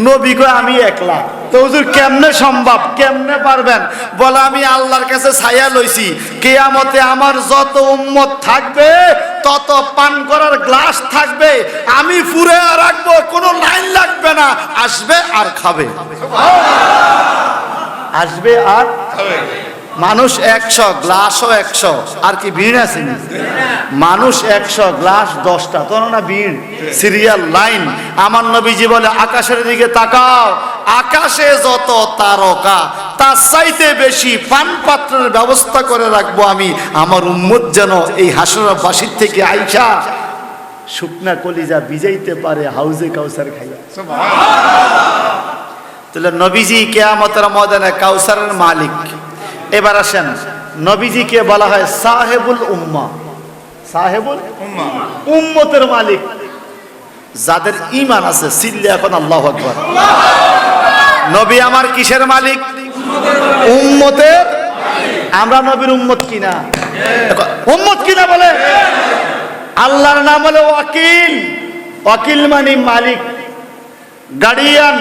নবী কয় আমি একলা। তো হুজুর কেমনে সম্ভব, কেমনে পারবেন? বলে আমি আল্লাহর কাছে ছায়া লইছি, কিয়ামতে আমার যত উম্মত থাকবে তত পান করার গ্লাস থাকবে, আমি ফুরে রাখবো, কোনো লাইন লাগবে না, আসবে আর খাবে, আসবে আর খাবে। মানুষ 100, গ্লাসও 100, আর কি ভিড় আছে? মানুষ 100, গ্লাস 10টা, তো না ভিড়, সিরিয়াল লাইন। আমার নবীজি বলে আকাশের দিকে তাকাও, আকাশে যত তারকা তার চাইতে বেশি পান পাত্রের ব্যবস্থা করে রাখবো আমি, আমার উম্মত যেন এই হাসরের বাসির থেকে আইসা শুকনা কলিজা ভিজাইতে পারে হাউজে কাউসার খাইয়া। তাহলে নবীজি কিয়ামতের ময়দানে কাউসারের মালিক। এবার আসেন, নবীজিকে বলা হয় সাহেবুল উম্মাহ, সাহেবুল উম্মাহ, উম্মতের মালিক। যাদের ঈমান আছে সিল্লে এখন আল্লাহু আকবার। নবী আমার কিসের মালিক? উম্মতের। আমরা নবীর উম্মত কিনা? উম্মত কিনা বলে? আল্লাহর নাম হলো ওয়াকিল। ওয়াকিল মানে মালিক, গার্ডিয়ান।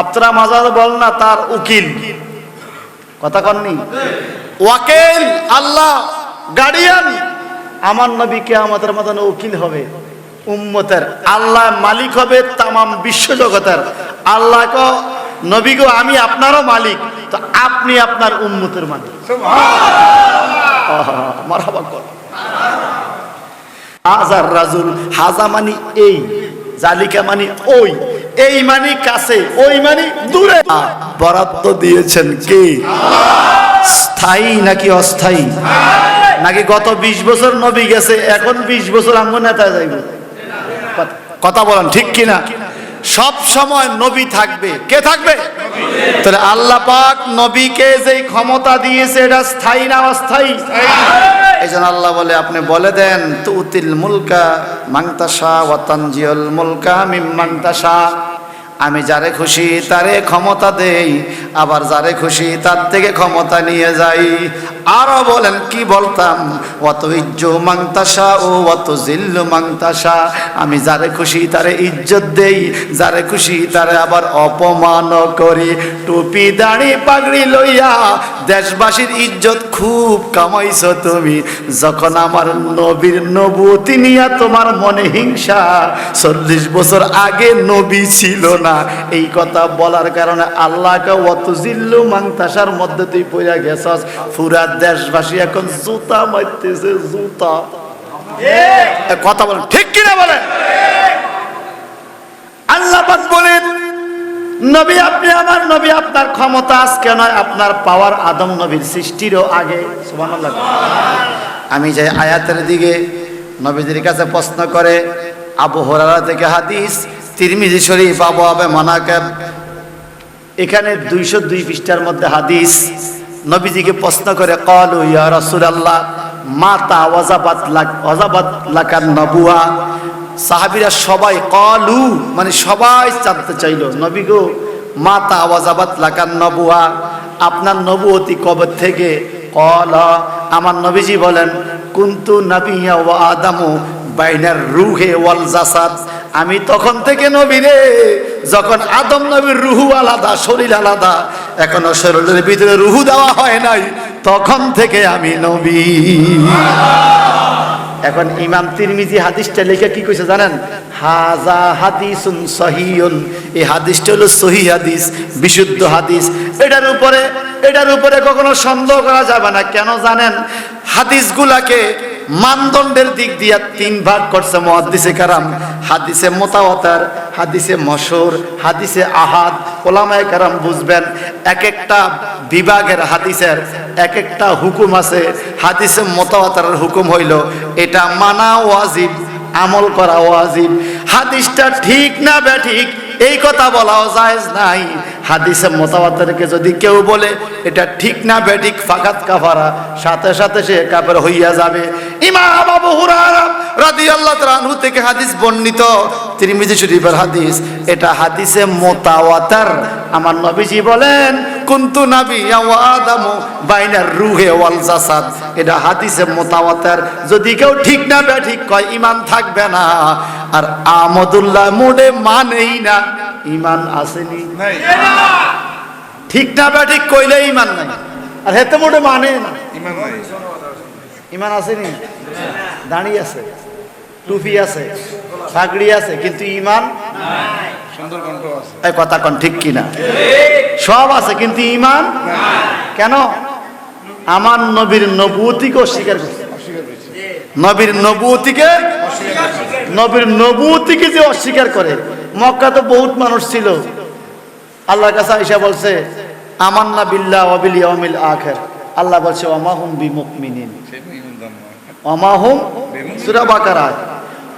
আপনারা মাজার বল না তার উকিল, কথা কননি? ওয়াকিল আল্লাহ, গার্ডিয়ান। আমার নবী কিয়ামতের ময়দানে উকিল হবে উম্মতের, আল্লাহ মালিক হবে তামাম বিশ্ব জগতের। আল্লাহ কো নবী গো আমি আপনারও মালিক, তো আপনি আপনার উম্মতের মালিক। মারহাবা কর। হাজার রাজুল, হাজা মানি এই, জালিকা মানি ওই, এই মানি কাছে, ওই মানি দূরে। বরাদ্দ দিয়েছেন কে? স্থায়ী নাকি অস্থায়ী? নাকি গত 20 বছর নবী গেছে, এখন 20 বছর আঙ্গ নেতা যাইব? কথা বলেন ঠিক কিনা? সব সময় নবী থাকবে। কে থাকবে? তাহলে আল্লাহ পাক নবীকে যেই ক্ষমতা দিয়েছে এটা স্থায়ী না অস্থায়ী? এইজন্য আল্লাহ বলে আপনি বলে দেন তুতিল মুলকা মাংতাশা ওয়া তানজিউল মুলকা মিম্মান তাশা, আমি যারে খুশি তারে ক্ষমতা দেই, আবার যারে খুশি তার থেকে ক্ষমতা নিয়ে যাই। আরো বলেন কি বলতাম, ওয়াত ইজ্জু মাংতাশা ও ওয়াত জিল্লু মাংতাশা, আমি যারে খুশি তারে ইজ্জত দেই, যারে খুশি তারে আবার অপমান করি। টুপি দাড়ি পাগড়ি লইয়া দেশবাসীর ইজ্জত খুব কামাইছো তুমি, যখন আমার নবীর নবুয়তি নিয়া তোমার মনে হিংসা, 40 বছর আগে নবী ছিল না, এই কথা বলার কারণে আল্লাহকে ওয়াত জিল্লু মাংতাশার মধ্যে তুই পড়ে গেছস। পুরা দেশবাসী এখন জুতা মারতেছে, জুতা। কথা বলেন ঠিক কিনা বলেন? আল্লাহ পাক বলেন নবী আপনি আমার নবী, আপনার ক্ষমতা আজকে নয়, আপনার পাওয়ার আদম নবীর সৃষ্টিরও আগে। সুবহানাল্লাহ। আমি যাই আয়াতের দিকে, নবীজির কাছে প্রশ্ন করে আবু হুরায়রা থেকে হাদিস, তিরমিজি শরীফ, আবু আবে মানাকিব, এখানে 202 পৃষ্ঠার মধ্যে হাদিস। নবীজিকে প্রশ্ন করে ক্বালু ইয়া রাসূলুল্লাহ মাতা ওয়াজাবাত লাকান নবুয়া। সাহাবীরা সবাই ক্বালু মানে সবাই জানতে চাইল, নবী গো মাতা ওয়াজাবাত লাকান নবুয়া, আপনার নবুয়তি কবে থেকে? ক্বালা, আমার নবীজি বলেন কুনতু নাবিয়্যা ওয়া আদামু বাইনার রূহে ওয়াল জাসাদ, আমি তখন থেকে নবী রে যখন আদম নবীর রুহু আলাদা, শরীর আলাদা, এখনো শরীরের ভিতরে রুহু দেওয়া হয় নাই, তখন থেকে আমি নবী। এখন ইমাম তিরমিজি হাদিসটা লিখে কি কইছে জানেন? হাযা হাদিসুন সহিহুন, এই হাদিসটা হলো সহিহ হাদিস, বিশুদ্ধ হাদিস। এটার উপরে কখনো সন্দেহ করা যাবে না। কেন জানেন? হাদিসগুলাকে মানদণ্ডের দিক দিয়ে 3 ভাগ করছে মুহাদ্দিসে কেরাম। হাদিসে মুতাওয়াতির, হাদিসে মাশহুর, হাদিসে আহাদ। উলামায়ে কেরাম বুঝবেন, এক একটা বিভাগের হাদিসের এক একটা হুকুম আছে। হাদিসে মুতাওয়াতিরের হুকুম হইল এটা মানা ওয়াজিব, আমল করা ওয়াজিব। হাদিসটা ঠিক না বেঠিক এই কথা বলাও জায়েজ নাই। হাদিসে মুতাওয়াতিরকে যদি কেউ বলে এটা ঠিক না বেঠিক, ফাকাত কাফারা, সাথে সাথে সে কাফের হইয়া যাবে। ইমাম আবু হুরায়রা রাদিয়াল্লাহু তাআলা আনহু থেকে হাদিস বর্ণিত, তিরমিজি শরীফের হাদিস, এটা হাদিসে মুতাওয়াতির। আমার নবীজি বলেন কুনতু নাবিয়্যা ওয়া আদামু বাইনার রূহি ওয়াল জাসাদ। এটা হাদিসে মুতাওয়াতির। যদি কেউ ঠিক না বেঠিক কয় ঈমান থাকবে না। আর আহমদুল্লাহ মুডে মানেই না, ঈমান আসেনি নাই। ঠিক না বেঠিক কইলে ঈমান নাই, আর হেতে মুডে মানে না, ঈমান নাই। ঈমান আসেনি, দাঁড়ি আছে, টুপি আছে, পাগড়ি আছে, কিন্তু ঈমান নাই। সুন্দর কণ্ঠ আছে, এই কথা কোন ঠিক কিনা? সব আছে কিন্তু ঈমান নাই। কেন? আমার নবীর নবুয়তিকে অস্বীকার করছে। নবীর নবুয়তিকে যে অস্বীকার করে। মক্কা তো বহুত মানুষ ছিল, আল্লাহর কাছে আয়েশা বলছে আমান্না বিল্লাহ ওয়া বিল ইয়াউমিল আখির। আল্লাহ বলছে ওয়া হুম বিমুমিনিন, ওয়া হুম, সূরা বাকারা।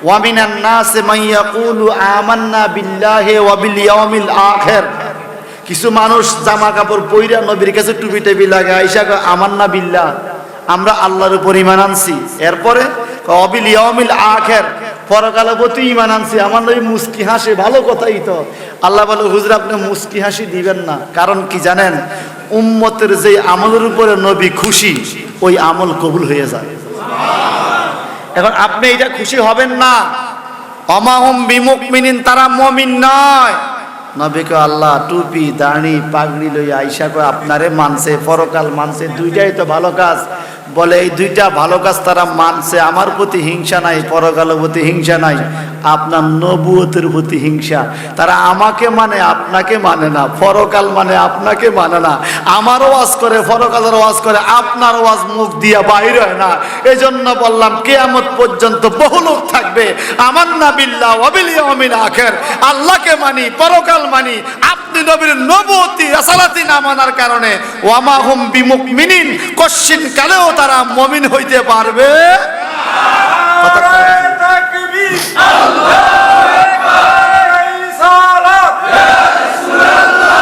ওয়া মিনান নাসি মান ইয়াকুলু আমান্না বিল্লাহি ওয়া বিল ইয়াউমিল আখির। কিছু মানুষ জামা কাপড় পইরা নবীর কাছে টুপি টেপি লাগায়, আয়েশা কয় আমান্না বিল্লাহ, আমরা আল্লাহর উপর ঈমান আনছি। এরপরে ওয়া বিল ইয়াউমিল আখির, পরকালের প্রতি ঈমান আনছি। আমার নবী মুস্কি হাসে, ভালো কথাই তো। আল্লাহ বলে হুজুর আপনি মুস্কি হাসি দিবেন না, কারণ কি জানেন? উম্মতের যে আমলের উপরে নবী খুশি, ওই আমল কবুল হয়ে যায়। এখন আপনি এটা খুশি হবেন না। ওয়া হুম বিমুমিনিন, তারা মুমিন নয়। নবীকে আল্লাহ টুপি দাড়ি পাগড়ি লইয়া আয়েশা কয় আপনারে মানছে, পরকাল মানছে, দুইটাই তো ভালো কাজ। বলে এই দুইটা ভালো কাজ তারা মানছে, আমার প্রতি হিংসা নাই, পরকালের প্রতি হিংসা নাই, আপনার নবুয়তের প্রতি হিংসা। তারা আমাকে মানে আপনাকে মানে না, পরকাল মানে আপনাকে মানে না। আমারও ওয়াজ করে, পরকালের ওয়াজ করে, আপনার ওয়াজ মুখ দিয়া বাইর হয় না। এই জন্য বললাম কিয়ামত পর্যন্ত বহু লোক থাকবে আমান্না বিল্লাহ ওয়া বিল ইয়াউমিল আখির, আল্লাহকে মানি, পরকাল মানি। আপনি নবীর নবুয়তি রাসালাতি না মানার কারণে ওয়া মা হুম বিমুমিনিন, কশিন কালেও তারা মুমিন হইতে পারবে না। তাকবীর, আল্লাহু আকবার, সালাত, ইয়া রাসূলুল্লাহ।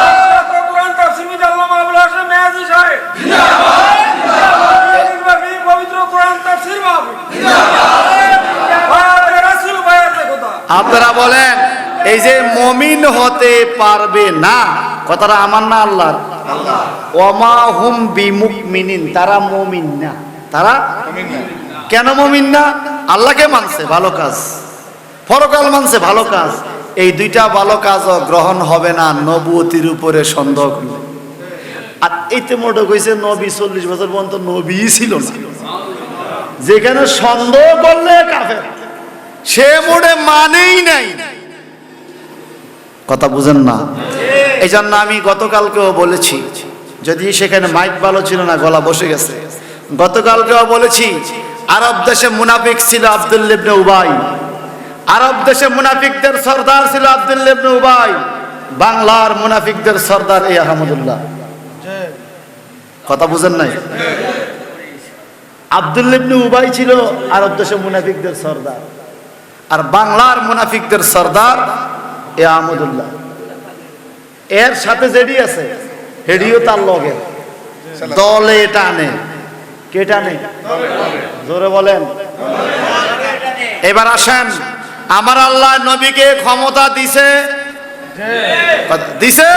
কোরআন তাফসীর আল্লামা আবুল হাসান মেয়াজি সাহেব জিন্দাবাদ, জিন্দাবাদ। পবিত্র কোরআন তাফসীর মাহফিল জিন্দাবাদ। রাসূল ভাইয়ের কথা আপনারা বলেন, এই যে মুমিন হতে পারবে না, কথাটা আমার না আল্লাহর। ওয়া মা হুম বিমুমিনিন, তারা মুমিন না। তারা মুমিন না। কেন মুমিন না? আল্লাহকে মানছে, ভালো কাজ, পরকাল মানছে, ভালো কাজ। এই দুইটা ভালো কাজও গ্রহণ হবে না নবুয়তির উপরে সন্দেহ করলে। আর এইতে মোটে কইছে নবী 40 বছর পর্যন্ত নবী ছিল না। যেখানে সন্দেহ করলে কাফের, সে মোটে মানেই নাই। কথা বুঝেন না? এই জন্য আমি গতকালকেও বলেছি, যদি সেখানে মাইক ভালো ছিল না, গলা বসে গেছে। গতকালকেও বলেছি, আরব দেশে মুনাফিক ছিল আব্দুল্লাহ ইবনে উবাই। আরব দেশে মুনাফিকদের সর্দার ছিল আব্দুল্লাহ ইবনে উবাই। বাংলার মুনাফিকদের সর্দার এই আহমদুল্লাহ। কথা বুঝেন নাই? আব্দুল্লাহ ইবনে উবাই ছিল আরব দেশে মুনাফিকদের সর্দার, আর বাংলার মুনাফিকদের সর্দার এ আহমদুল্লাহ। এর সাথে যেডি আছে হেডিও তার লগের, দলে টানে। কে টানে? জোরে বলেন। এবার আসেন, আমার আল্লাহ নবীকে ক্ষমতা দিছে, দিছে।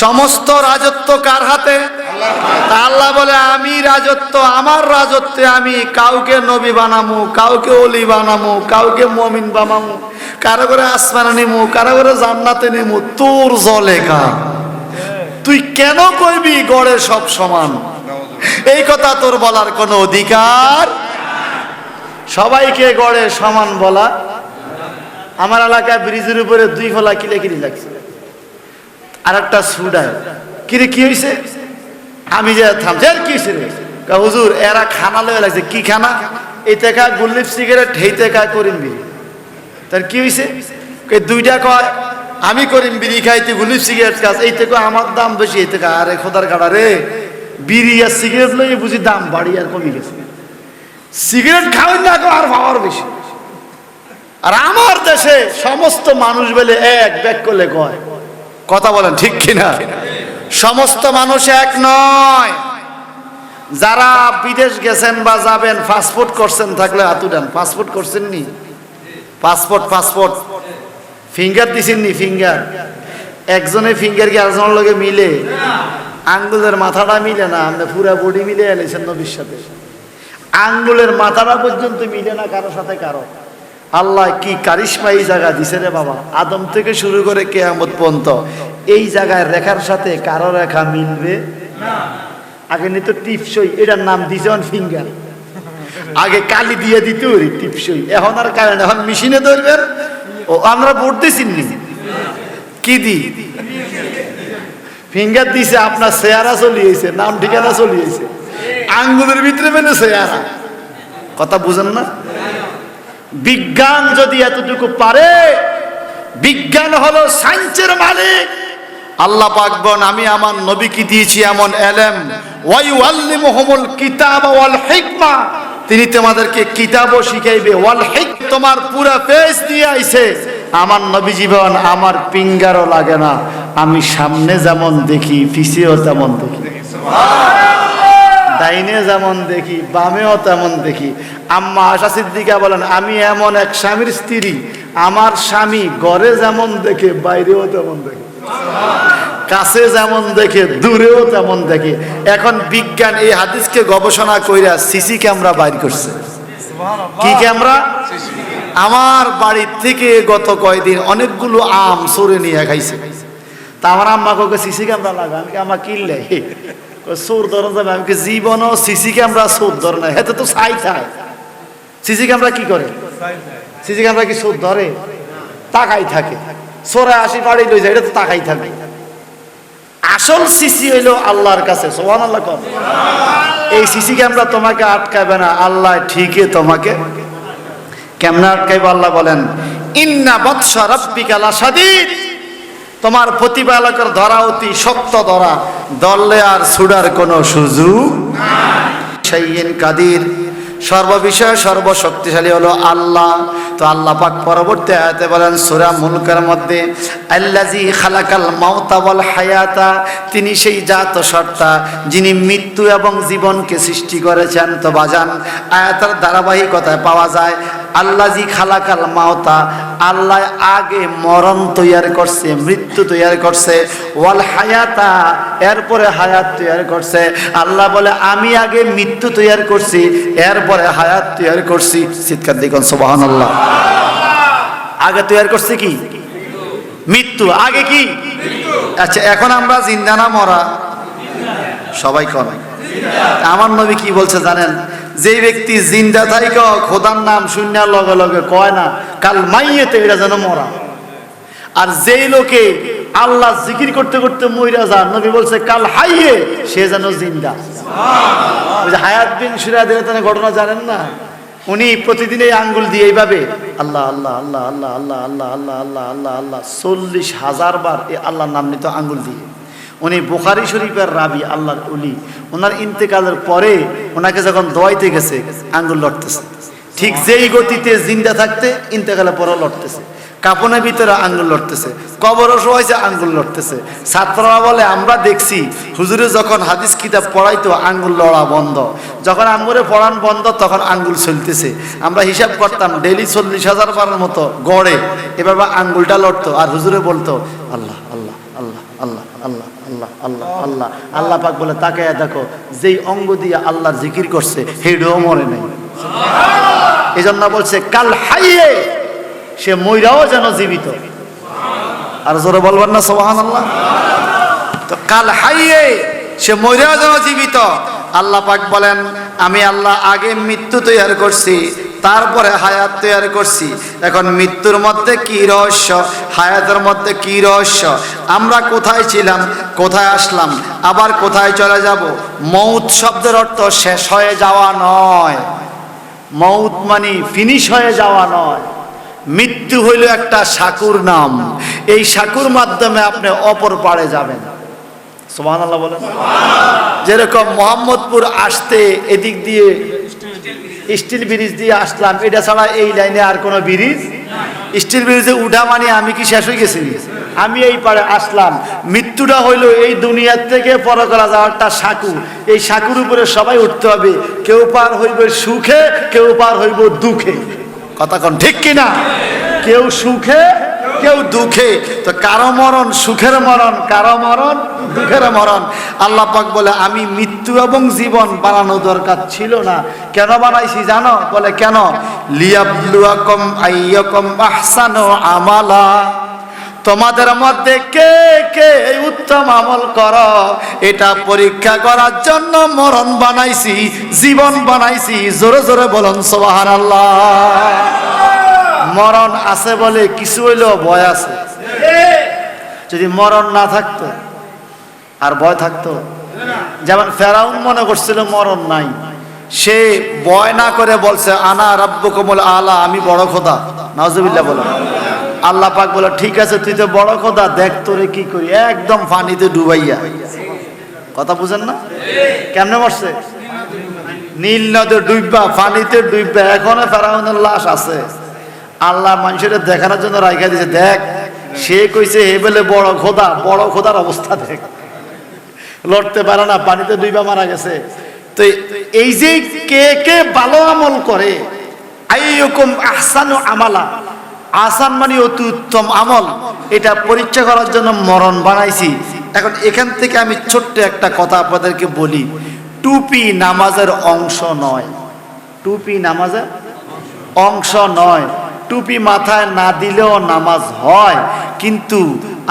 সমস্ত রাজত্ব কার হাতে? আল্লাহ বলে আমি রাজত্ব, আমার রাজত্বে আমি কাউকে নবী বানামু, কাউকে ওলি বানামু, কাউকে মুমিন বানামু, কারো করে আসমানে নিমু, কারো করে জান্নাতে নিমু। তোর জলেখা, তুই কেন কইবি গড়ে সব সমান? এই কথা তোর বলার কোনো অধিকার। সবাইকে গড়ে সমান বলা। আমার এলাকায় ব্রিজের উপরে 2 ফলা কিলাকিলি লাগছে, আর একটা সুডায় কিরে কি হয়েছে, আমি যে থামছি, আর কি হয়েছে রে? হুজুর এরা খানা লয়ে লাগছে। কি খানা? এইতে খা গুল্লিপ সিগারেট, হেইতে খা করিম বিড়ি। তার কি হয়েছে? দুইটা কয় আমি করিম বিড়ি খাই, তুই গুল্লিপ সিগারেট খাস। এইতে কয় আমার দাম বেশি। এইতে খা আরে খোদার কাটা রে, বিড়ি আর সিগারেট লইয়ে বুঝি দাম বাড়ি আর কমে গেছে। সিগারেট খাওয়াই না আর পাওয়ার বেশি। আর আমার দেশে সমস্ত মানুষ বলে এক ব্যাগ করলে কয়, কথা বলেন ঠিক কিনা? সমস্ত মানুষ এক নয়। যারা বিদেশ গেছেন বা যাবেন, পাসপোর্ট করছেন থাকলে হাত উঠান। পাসপোর্ট করছেন নি? পাসপোর্ট ফিঙ্গার দিছেন নি? ফিঙ্গার একজনের ফিঙ্গার কি আরেকজনের লগে মিলে? আঙ্গুলের মাথাটা মিলে না, আমরা পুরা বডি মিলে এলেছেন নবীর সাথে। আঙ্গুলের মাথাটা পর্যন্ত মিলে না কারোর সাথে কারো। আল্লাহ কি কারিশমা এই জায়গা দিছে রে বাবা। আদম থেকে শুরু করে কিয়ামত পর্যন্ত এই জায়গায় রেখার সাথে কারো রেখা মিলবে না। আগে নিত টিপসই, এটার নাম দিছে ফিঙ্গার। আগে কালি দিয়ে দিত টিপসই, এখন আর কারণ এখন মেশিনে ধরবেন। ও আমরা ভোট দিছি কি দি ফিঙ্গার দিছে, আপনার চেহারা চলিয়েছে, নাম ঠিকানা চলিয়েছে, আঙ্গুলের ভিতরে মেনে চেহারা। কথা বুঝেন না? বিজ্ঞান যদি এতটুকু পারে, বিজ্ঞান হলো সায়েন্সের মালিক। আল্লাহ পাক বলেন আমি আমার নবীকে দিয়েছি এমন ইলম, ওয়া ইউআল্লিমুহুমুল কিতাব ওয়াল হিকমা, তিনি তোমাদেরকে কিতাবও শিখাইবে, ওয়াল হিক, তোমার পুরা পেজ দিয়ে আইছে। আমার নবী জীবন আমার পিঙ্গারও লাগে না, আমি সামনে যেমন দেখি পিছেও তেমন দেখি, ডাইনে যেমন দেখি বামেও তেমন দেখি। আম্মা আয়েশা সিদ্দিকা বলেন আমি এমন এক স্বামীর স্ত্রী, আমার স্বামী ঘরে যেমন দেখে বাইরেও তেমন দেখে, কাছে যেমন দেখে দূরেও তেমন দেখে। এখন বিজ্ঞান এই হাদিসকে গবেষণা কইরা সিসি ক্যামেরা বাইর করছে। কি ক্যামেরা? আমার বাড়ির থেকে গত কয়দিন অনেকগুলো আম চোরে নিয়ে খাইছে। তা আমার আম্মা কাউকে সিসি ক্যামেরা লাগা, আমি আমার কিনলে চোর ধরন যাবে। আমি জীবনও সিসি ক্যামেরা চোর ধরে না, হেতে তো ছাই থাকে। সিসি ক্যামেরা কি করে? সিসি ক্যামেরা কি চোর ধরে? তাকাই থাকে। চোরে আসি বাড়ি লই যায়, এটা তো তাকাই থাকে। আসল সিসি হইল আল্লাহর কাছে। সুবহানাল্লাহ। এই সিসি ক্যামেরা তোমাকে আটকাবে না, আল্লাহ ঠিকই তোমাকে কেমনে আটকাইবে? আল্লাহ বলেন ইন্না বাতশা রাব্বিকা লাশাদীদ, তোমার প্রতিপালকের ধরা অতি শক্ত ধরা, দললে আর ছুড়ার কোনো সুযোগ নাই। শাইইন কাদির, সর্ববিষয়ে সর্বশক্তিশালী হলো আল্লাহ। তো আল্লাহ পাক পরবর্তী আয়াতে বলেন সূরা মুলকের মধ্যে আল্লাযী খালাকাল মাউতা ওয়াল হায়াতা, তিনি সেই জাত সত্তা যিনি মৃত্যু এবং জীবনকে সৃষ্টি করেছেন। তো বাজান আয়াতের ধারাবাহিকতায় পাওয়া যায় আল্লাযী খালাকাল মাউতা, আল্লাহ আগে মরণ তৈরি করছে, মৃত্যু তৈরি করছে, ওয়াল হায়াতা, এরপরে হায়াত তৈরি করছে। আল্লাহ বলে আমি আগে মৃত্যু তৈরি করছি, এরপরে হায়াত তৈরি করছি। চিৎকার দিবেন সুবহানাল্লাহ। আগে তৈরি করছে কি? মৃত্যু। আগে কি? আচ্ছা এখন আমরা জিন্দা না মরা? সবাই কোন? আমার নবী কি বলছে জানেন? যে ব্যক্তি জিন্দা থাইকা খোদার নাম শূন্যার লগে লগে কয় না কাল মাইয়েতে, এটা যেন মরা। আর যেই লোকে আল্লাহ জিকির করতে করতে মইরা যায়, নবী বলছে কাল হাইয়ে, সে যেন জিন্দা। ওই যে হায়াত বিন সুরাদের ঘটনা জানেন না? উনি প্রতিদিন এই আঙ্গুল দিয়ে এইভাবে আল্লাহ আল্লাহ আল্লাহ আল্লাহ আল্লাহ আল্লাহ আল্লাহ আল্লাহ আল্লাহ আল্লাহ 40,000 বার এই আল্লাহর নাম নিত আঙ্গুল দিয়ে। উনি বুখারী শরীফের রাবি, আল্লাহর ওলি। ওনার ইন্তেকালের পরে ওনাকে যখন দোয়াইতে গেছে আঙ্গুল লড়তেছে, ঠিক যেই গতিতে জিন্দা থাকতে ইন্তেকালের পরও লড়তেছে। কাপনের ভিতরে আঙ্গুল লড়তেছে, কবরও শোয়াইছে আঙ্গুল লড়তেছে। ছাত্ররা বলে আমরা দেখছি হুজুরে যখন হাদিস কিতাব পড়াইতো আঙ্গুল লড়া বন্ধ, যখন আঙ্গুরে পড়ান বন্ধ তখন আঙ্গুল চলতেছে। আমরা হিসাব করতাম ডেইলি 40,000 বারের মতো গড়ে এভাবে আঙ্গুলটা লড়তো। আর হুজুরে বলতো আল্লাহ আল্লাহ আল্লাহ আল্লাহ আল্লাহ আল্লাহ আল্লাহ আল্লাহ। আল্লাহ পাক বলে তাকায়া দেখো যেই অঙ্গ দিয়ে আল্লাহর জিকির করছে হেডও মরে নাই। এই জন্য বলছে কাল হাইয়ে, সে মইরাও যেন জীবিত। আর জোরে বলবেন না সুবহানাল্লাহ? তো কাল হাইয়ে, সে মইরাও যেন জীবিত। আল্লাহ পাক বলেন আমি আল্লাহ আগে মৃত্যু তৈরি করছি, তারপরে হায়াত তৈরি করছি। এখন মৃত্যুর মধ্যে কি রহস্য, হায়াতের মধ্যে কি রহস্য, আমরা কোথায় ছিলাম, কোথায় আসলাম, আবার কোথায় চলে যাব। মৌত শব্দের অর্থ শেষ হয়ে যাওয়া নয়, মৌত মানে ফিনিশ হয়ে যাওয়া নয়। মৃত্যু হইল একটা সাকুর নাম, এই সাকুর মাধ্যমে আপনি অপর পারে যাবেন। সুবহানাল্লাহ বলেন। যেরকম মোহাম্মদপুর আসতে এদিক দিয়ে স্টিল ব্রিজ দিয়ে আসলাম, এটা ছাড়া এই লাইনে আর কোনো ব্রিজ, স্টিল ব্রিজে উঠা মানে আমি কি শেষ হয়ে গেছি, আমি এই পারে আসলাম। মৃত্যুটা হইল এই দুনিয়ার থেকে পর করা যাওয়ারটা সাঁকু, এই সাঁকুর উপরে সবাই উঠতে হবে। কেউ পার হইবে সুখে, কেউ পার হইব দুঃখে। কথা কোন ঠিক কিনা? কেউ সুখে, কেউ দুঃখে। তো কারো মরণ সুখের মরণ, কারো মরণ দুঃখের মরণ। আল্লাহ পাক বলে আমি মৃত্যু এবং জীবন বানানো দরকার ছিল না। কেন বানাইছি জানো? বলে কেন? লিয়াবলুয়াকুম আইয়াকুম আহসানু আমালা, তোমাদের মধ্যে কে কে উত্তম আমল করো এটা পরীক্ষা করার জন্য মরণ বানাইছি, জীবন বানাইছি। জোরে জোরে বলুন সুবহানাল্লাহ। মরণ আছে বলে কিছু হইলেও ভয় আছে। যদি মরণ না থাকতো আর ভয় থাকতো, যেমন ফেরাউন মনে করছিল মরণ নাই, সে ভয় না করে বলছে আনা রাব্বুকুমুল আলা, আমি বড় খোদা। নাউজুবিল্লাহ বলো। আল্লাহ পাক বলে ঠিক আছে তুই তো বড় খোদা, দেখ তোরে কি করি, একদম পানিতে ডুবাইয়া। কথা বুঝেন না? কেমনে মরছে? নীল নদে ডুববা, পানিতে ডুববা, এখনো ফেরাউনের লাশ আছে। আল্লাহ মানুষের দেখানোর জন্য রাইখা দিয়েছে, দেখ সে কইছে হে বলে বড় খোদা, বড় খোদার অবস্থা দেখ, লড়তে পারে না, পানিতে ডুইবা মারা গেছে। তো এই যে কে কে ভালো আমল করে, আইয়ুকুম আহসানু আমালা, আহসান মানে অতি উত্তম আমল, এটা পরীক্ষা করার জন্য মরণ বানাইছি। এখন এখান থেকে আমি ছোট্ট একটা কথা আপনাদেরকে বলি, টুপি নামাজের অংশ নয়, টুপি নামাজের অংশ নয়। টুপি মাথায় না দিলেও নামাজ হয়, কিন্তু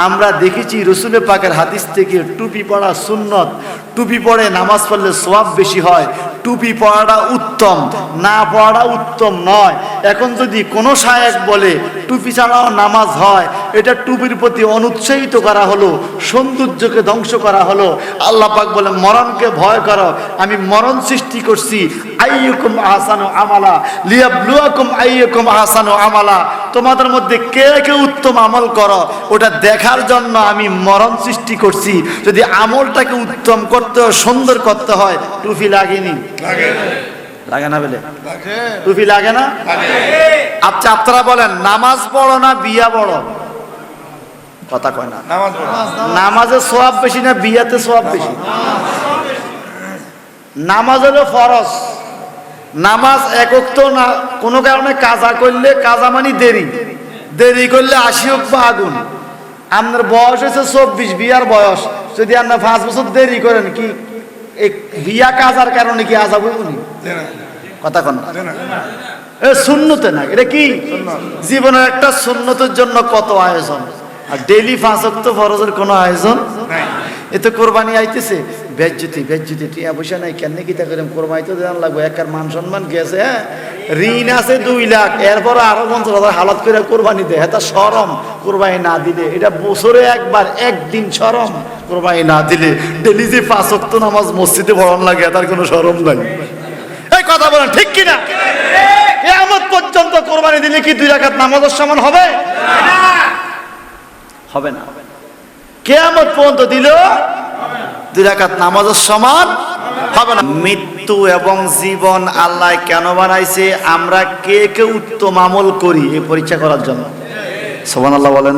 আমরা দেখেছি রসুলের পাকের হাদিস থেকে টুপি পড়া সুন্নত, টুপি পরে নামাজ পড়লে সওয়াব বেশি হয়। টুপি পড়াটা উত্তম, না পড়াটা উত্তম নয়। এখন যদি কোনো শায়েখ বলে টুপি ছাড়াও নামাজ হয়, এটা টুপির প্রতি অনুৎসাহিত করা হলো, সৌন্দর্যকে ধ্বংস করা হলো। আল্লাহ পাক বলে মরণকে ভয় করো, আমি মরণ সৃষ্টি করছি। আইয়ুকুম আহসানু আমালা লিয়াবলুয়াকুম আইয়ুকুম আহসানু আমালা, তোমাদের মধ্যে কে কে উত্তম আমল করো ওটা দেখার জন্য আমি মরণ সৃষ্টি করছি। যদি আমলটাকে উত্তম করতে হয়, সুন্দর করতে হয়, টুপি লাগেনি? লাগে না বলে টুপি লাগে না? আচ্ছা আপনারা বলেন নামাজ বড় না বিয়া বড়? কথা কয় না। নামাজে সওয়াব বেশি না বিয়াতে সওয়াব বেশি? নামাজ হলো ফরজ, নামাজ একক তো না, কোনো কারণে কাজা করলে, কাজা মানে দেরি, দেরি করলে 80 হোক বা আগুন। আপনার বয়স হয়েছে 24, বিয়ার বয়স, যদি আপনার 5 বছর দেরি করেন কি বিয়া কাজার কারণে কি আজাব হইবনি? কথা কন না, সুন্নতে না, এটা কি জীবনের একটা সুন্নতের জন্য কত আয়োজন, আর ডেইলি 5 ওয়াক্ত ফরজের কোনো আয়োজন নাই। এতে কোরবানি আইতেছে, বেজ্জতি বেজ্জতি টিয়া পয়সা নাই, কেন কি তা করে কোরবানি তো দেওয়ার লাগবে, একার মান সম্মান গেছে। হ্যাঁ, ঋণ আছে 2 লাখ, এরপর আরো 50,000 হালাত করে কোরবানি দেয়, এটা শরম কোরবানি না দিলে। এটা বছরে একবার, একদিন শরম কোরবানি না দিলে। ডেলি যে 5 ওয়াক্ত নামাজ মসজিদে পড়ান লাগে, তার কোনো শরম নাই। এই কথা বলেন ঠিক কিনা? কিয়ামত পর্যন্ত কোরবানি দিলে কি 2 রাকাত নামাজের সমান হবে? হবে না। কিয়ামত পর্যন্ত দিল 2 রাকাত নামাজের সমান হবে না। মৃত্যু এবং জীবন আল্লাহ কেন বানাইছে? আমরা কে কে উত্তম আমল করি এই পরীক্ষা করার জন্য। সুবহানাল্লাহ বলেন।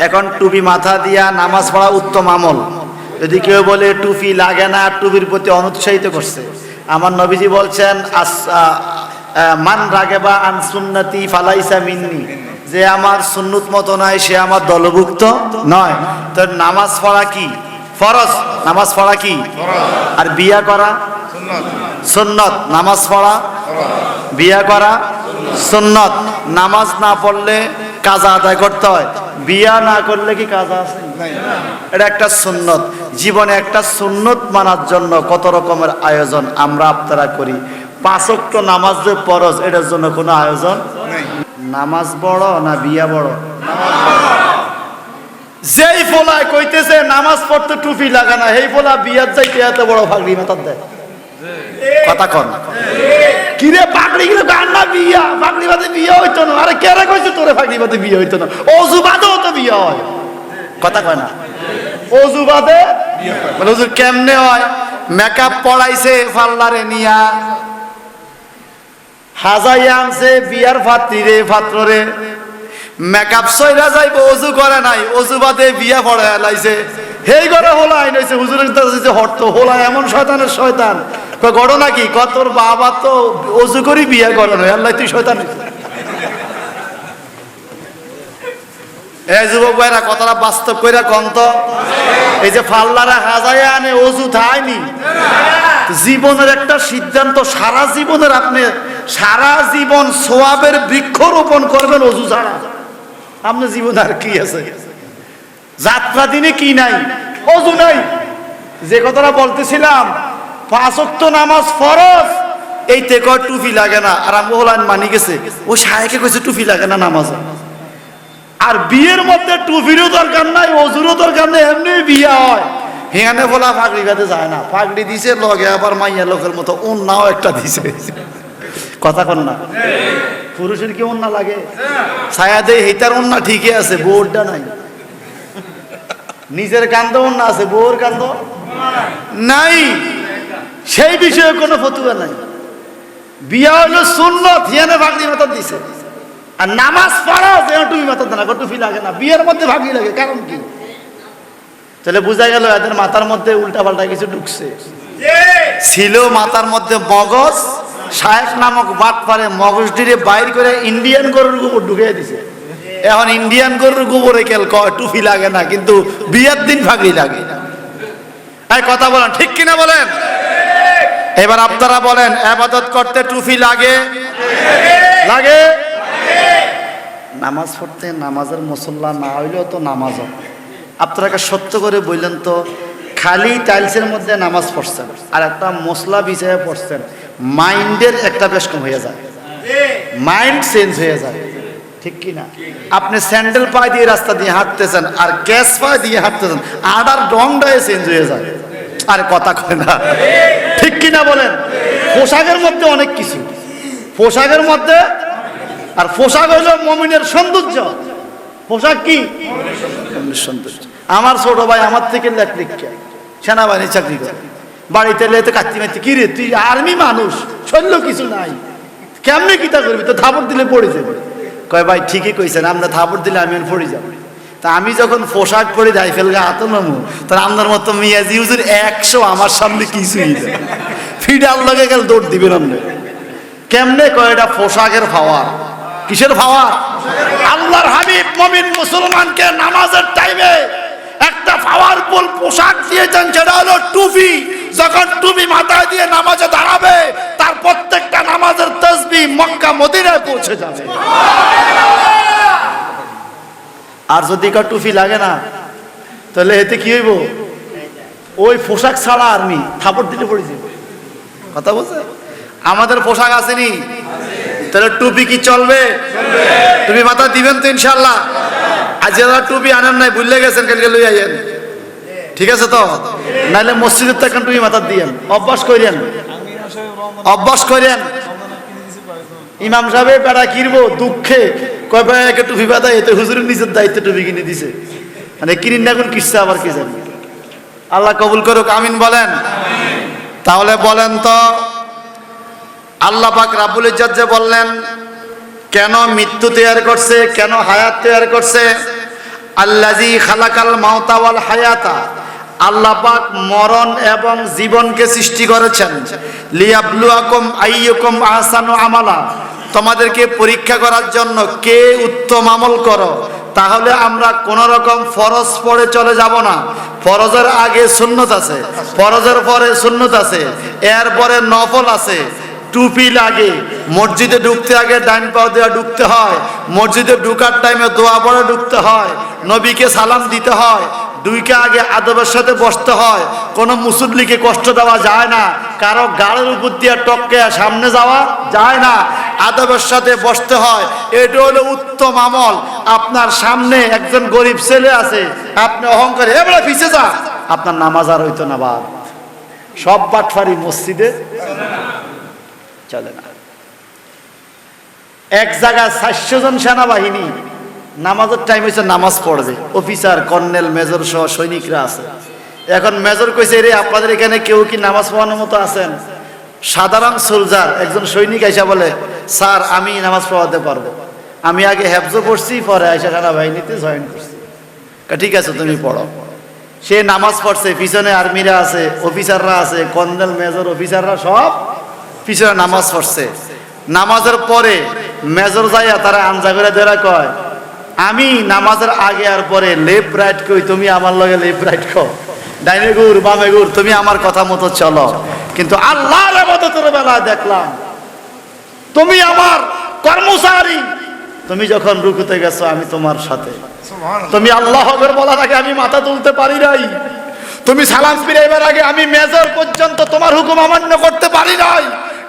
এখন টুপি মাথা দিয়া নামাজ পড়া উত্তম আমল। যদি কেউ বলে টুপি লাগে না, টুপির প্রতি অনুৎসাহিত করছে। আমার নবীজি বলছেন মান রাগেবা আন সুন্নতি ফালাইসা মিন্নি, যে আমার সুন্নত মতো নয় সে আমার দলভুক্ত নয়। তো নামাজ পড়া কি ফরজ, নামাজ পড়া কি? আর বিয়া করা সুন্নত, নামাজ পড়া বিয়া করা সুন্নত। নামাজ না পড়লে কাজা আদায় করতে হয়, বিয়া না করলে কি কাজা আছে? এটা একটা সুন্নত। জীবনে একটা সুন্নত মানার জন্য কত রকমের আয়োজন আমরা আপনারা করি। 5 ওয়াক্ত নামাজ যে ফরজ এটার জন্য কোনো আয়োজন নেই। নামাজ বড় না বিয়া বড়? যেই ফোলায় কইতেছে নামাজ পড়তে টুপি লাগা না, এই ফোলা বিয়ার যাইতে এত বড় পাগড়ি মাথার দেয়। কথা কন কিরে পাগড়ি গুলো গান না বিয়া, পাগড়ি বাদে বিয়া হইতো না। আরে কেরে কইছে তোরে পাগড়ি বাদে বিয়া হইতো না? অজু বাদেও তো বিয়া হয়। কথা কয় না? অজু বাদে মানে হুজুর কেমনে হয়? মেকআপ পড়াইছে পার্লারে নিয়া, হাজাই আনছে বিয়ার পাত্রীরে পাত্ররে, মেকআপ সইরা যাইব, অজু করে নাই, অজু বাদে বিয়া পড়ায় লাইছে। হেই ঘরে হোলা আইন হইছে, হুজুরের কাছে হট হোলা এমন শয়তানের শয়তান। কয় গড় নাকি? কয় তোর বাবা তো অজু করি বিয়া করে নাই, আল্লাহ তুই শয়তান। এই যুবক ভাইরা কথাটা বাস্তব কইরা কোন তো, এই যে পাল্লারা হাজায় আনে অজু থায়নি। জীবনের একটা সিদ্ধান্ত, সারা জীবনের আপনি সারা জীবন সোয়াবের বৃক্ষরোপণ করবেন অজু ছাড়া। আপনার জীবন আর কি আছে? যাত্রা দিনে কি নাই? অজু নাই। যে কথাটা বলতেছিলাম 5 ওয়াক্ত নামাজ ফরজ, এইতে কয় টুপি লাগে না। আর আমি বললাম মানি গেছে, ও শায়েকে কইছে টুপি লাগে না নামাজ। আর বিয়ের মধ্যে টুপিরও দরকার নাই, অজুরও দরকার নাই, এমনি বিয়ে হয়। হেয়ানে বলা পাগড়ি বাদে যায় না, পাগড়ি দিছে লগে আবার মাইয়া লোকের মতো ওন্নাও একটা দিছে। কথা কন না? পুরুষের কি ওন্না লাগে? ছায়া দেয় হেতার ওন্না ঠিকই আছে, বউরটা নাই। নিজের কান্দ ওন্না আছে, বউর কান্দ নাই। সেই বিষয়ে কোনো ফতুয়া নাই। বিয়া হইলো সুন্নত, হিয়ানে পাগড়ি মাথা দিছে। আর নামাজ ফরজ, টুপি মাথা দেয় না, টুপি লাগে না। বিয়ের মধ্যে পাগড়ি লাগে, কারণ কি? তাহলে বোঝা গেল এদের মাথার মধ্যে উল্টা পাল্টা কিছু ঢুকছে। ছিল মাথার মধ্যে মগজ, শায়েখ নামক বাদ পারে মগজ দিয়ে বাইর করে ইন্ডিয়ান গরুর গোবর ঢুকিয়ে দিছে। এখন ইন্ডিয়ান গরুর গোবরে কেল কয় টুপি লাগে না, কিন্তু বিয়ের দিন পাগড়ি লাগে। এই কথা বলেন ঠিক কিনা বলেন? এবার আপনারা বলেন, ইবাদত করতে টুপি লাগে? লাগে। নামাজ পড়তে নামাজের মুসল্লা না হইলেও তো নামাজ। আপনারা সত্য করে বললেন তো, খালি টাইলসের মধ্যে নামাজ পড়ছেন আর একটা মশলা বিছায় পড়ছেন, মাইন্ডের একটা বেশ কম হয়ে যায়, মাইন্ড চেঞ্জ হয়ে যায়। ঠিক কিনা? আপনি স্যান্ডেল পায়ে দিয়ে রাস্তা দিয়ে হাঁটতেছেন আর ক্যাশ পায়ে দিয়ে হাঁটতেছেন, আডার ডংটাই চেঞ্জ হয়ে যায়। আরে কথা কয় না? ঠিক কিনা বলেন? পোশাকের মধ্যে অনেক কিছু, পোশাকের মধ্যে। আর পোশাক হইল মুমিনের সৌন্দর্য। পোশাক কি? সৌন্দর্য। আমার ছোট ভাই আমার থেকে লেখলিখা সেনাবাহিনী চাকরি করে, বাড়িতে লেতে কাচ্চি মাচ্ছি, কি রে তুই আর্মি মানুষ, শৈল্য কিছু নাই, কেমনে কিতা করবি? তো থাপড় দিলে পড়ে যাবে। কয় ভাই ঠিকই কইছেন, আমরা থাপড় দিলে আমি পড়ে যাবো। তা আমি যখন পোশাক পরে রাইফেল গা হাত নামু, তার আপনার মতো মিয়াজি হুজুর 100 আমার সামনে কিছুই দেয়, ফিডার লগে গেল দৌড় দিবেন আপনি। কেমনে? কয় এটা পোশাকের পাওয়ার। কিসের পাওয়ার? আল্লাহর হাবিব মুমিন মুসলমানকে নামাজের টাইমে একটা পাওয়ারফুল পোশাক দিয়েছেন, সেটা হলো টুপি। যখন টুপি মাথায় দিয়ে নামাজে দাঁড়াবে, তার প্রত্যেকটা নামাজের তাসবিহ মক্কা মদিনায় পৌঁছে যাবে। আর যদি কার টুপি লাগে না, তাহলে এতে কি হইব? ওই পোশাক ছাড়া আর্মি থাপড় দিতে পড়ে যাবে। কথা বলছে? আমাদের পোশাক আসেনি, তাহলে টুপি কি চলবে? টুপি মাথা দিবেন তো ইনশাল্লাহ? আজ যারা টুপি আনেন নাই, ভুলে গেছেন, কালকে লই আইয়েন। ঠিক আছে তো? নাহলে মসজিদের তো এখন টুপি মাথা দিয়েন, অভ্যাস করেন, অভ্যাস করেন। ইমাম সাহেব বেড়া কিনবো দুঃখে কয় ভাই একে টুপি বাঁধা, এতে হুজুরের নিজের দায়িত্বে টুপি কিনে দিছে, মানে কিনিন না কোন কিসছে আবার কি জানি। আল্লাহ কবুল করুক, আমিন বলেন। তাহলে বলেন তো, আল্লাহ পাক রাব্বুল ইজ্জত যে বললেন কেন মৃত্যু তৈরি করছে, কেন হায়াত তৈরি করছে? আল্লাযী খালাকাল মাউতা ওয়াল হায়াতা, আল্লাহ পাক মরণ এবং জীবনকে সৃষ্টি করেছেন। লিয়াবলুয়াকুম আইয়ুকুম আহসানু আমালা, তোমাদেরকে পরীক্ষা করার জন্য কে উত্তম আমল করো। তাহলে আমরা কোন রকম ফরজ পড়ে চলে যাব না। ফরজের আগে সুন্নত আছে, ফরজের পরে সুন্নত আছে, এরপরে নফল আছে। টুপি লাগে, মসজিদে ঢুকতে আগে ডাইন পাও দেওয়া ঢুকতে হয়, মসজিদে ঢুকার টাইমে দোয়া পড়ে ঢুকতে হয়, নবীকে সালাম দিতে হয়, দুইকে আগে আদবের সাথে বসতে হয়। কোনো মুসল্লিকে কষ্ট দেওয়া যায় না, কারো গাড়ির উপর দিয়ে টপকে সামনে যাওয়া যায় না, আদবের সাথে বসতে হয়। এটা হলো উত্তম আমল। আপনার সামনে একজন গরিব ছেলে আছে, আপনি অহংকারে এবারে পিছে যা, আপনার নামাজ আর হইতো না। বাদ সব বাটফারি মসজিদে চলে না। এক জায়গায় 400 জন সেনাবাহিনী নামাজের টাইম হয়েছে, নামাজ পড়বে, অফিসার কর্নেল মেজর সহ সৈনিকরা আছে। এখন মেজর কইছে, রে আপনাদের এখানে কেউ কি নামাজ পড়ানোর মতো আছেন? সাধারণ সোলজার একজন সৈনিক আইসা বলে, স্যার আমি নামাজ পড়াতে পারবো, আমি আগে হেফজো পড়ছি, পরে আইসা সেনাবাহিনীতে জয়েন করছি। ঠিক আছে তুমি পড়ো। সে নামাজ পড়ছে, পিছনে আর্মিরা আছে, অফিসাররা আছে, কর্নেল মেজর অফিসাররা সব পিছনে নামাজ পড়ছে। নামাজের পরে মেজর যাইয়া তারা আনজা করে দেরা কয়, আমি নামাজের আগে আর পরে লেফট রাইট কই, তুমি আমার লগে লেফট রাইট কও, ডাইনে গুর বামে গুর, তুমি আমার কথা মতো চলো। কিন্তু আল্লাহর ইবাদতের বেলায় দেখলাম তুমি আমার কর্মচারী, তুমি যখন রুকুতে গেছো আমি তোমার সাথে, তুমি আল্লাহ আকবার বলার আগে আমি মাথা তুলতে পারি নাই, তুমি সালাম ফিরাইবার আগে আমি মেজর পর্যন্ত তোমার হুকুম অমান্য করতে পারি নাই।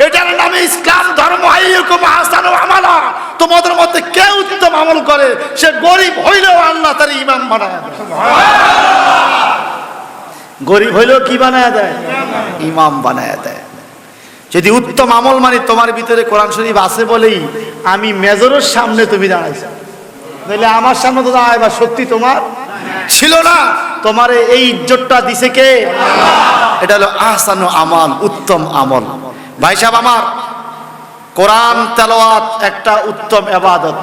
এটার নামে ইসলাম ধর্ম। তোমাদের মধ্যে কে উত্তম আমল করে সে গরিব হইলেও আল্লাহ তার ইমাম বানায় দেয়। গরিব হইলেও কি বানায় দেয়? ইমাম বানায় দেয়। যদি উত্তম আমল মানে তোমার ভিতরে কোরআন শরীফ আছে বলেই আমি মেজরের সামনে তুমি দাঁড়াইছো, নইলে আমার সামনে তো দাঁড়াইবা সত্যি তোমার ছিল না। তোমার এই ইজ্জতটা দিছে কে? এটা হলো আহসানু আমাল, উত্তম আমল। ভাই সাহেব আমার, কোরআন তেলাওয়াত একটা উত্তম ইবাদত।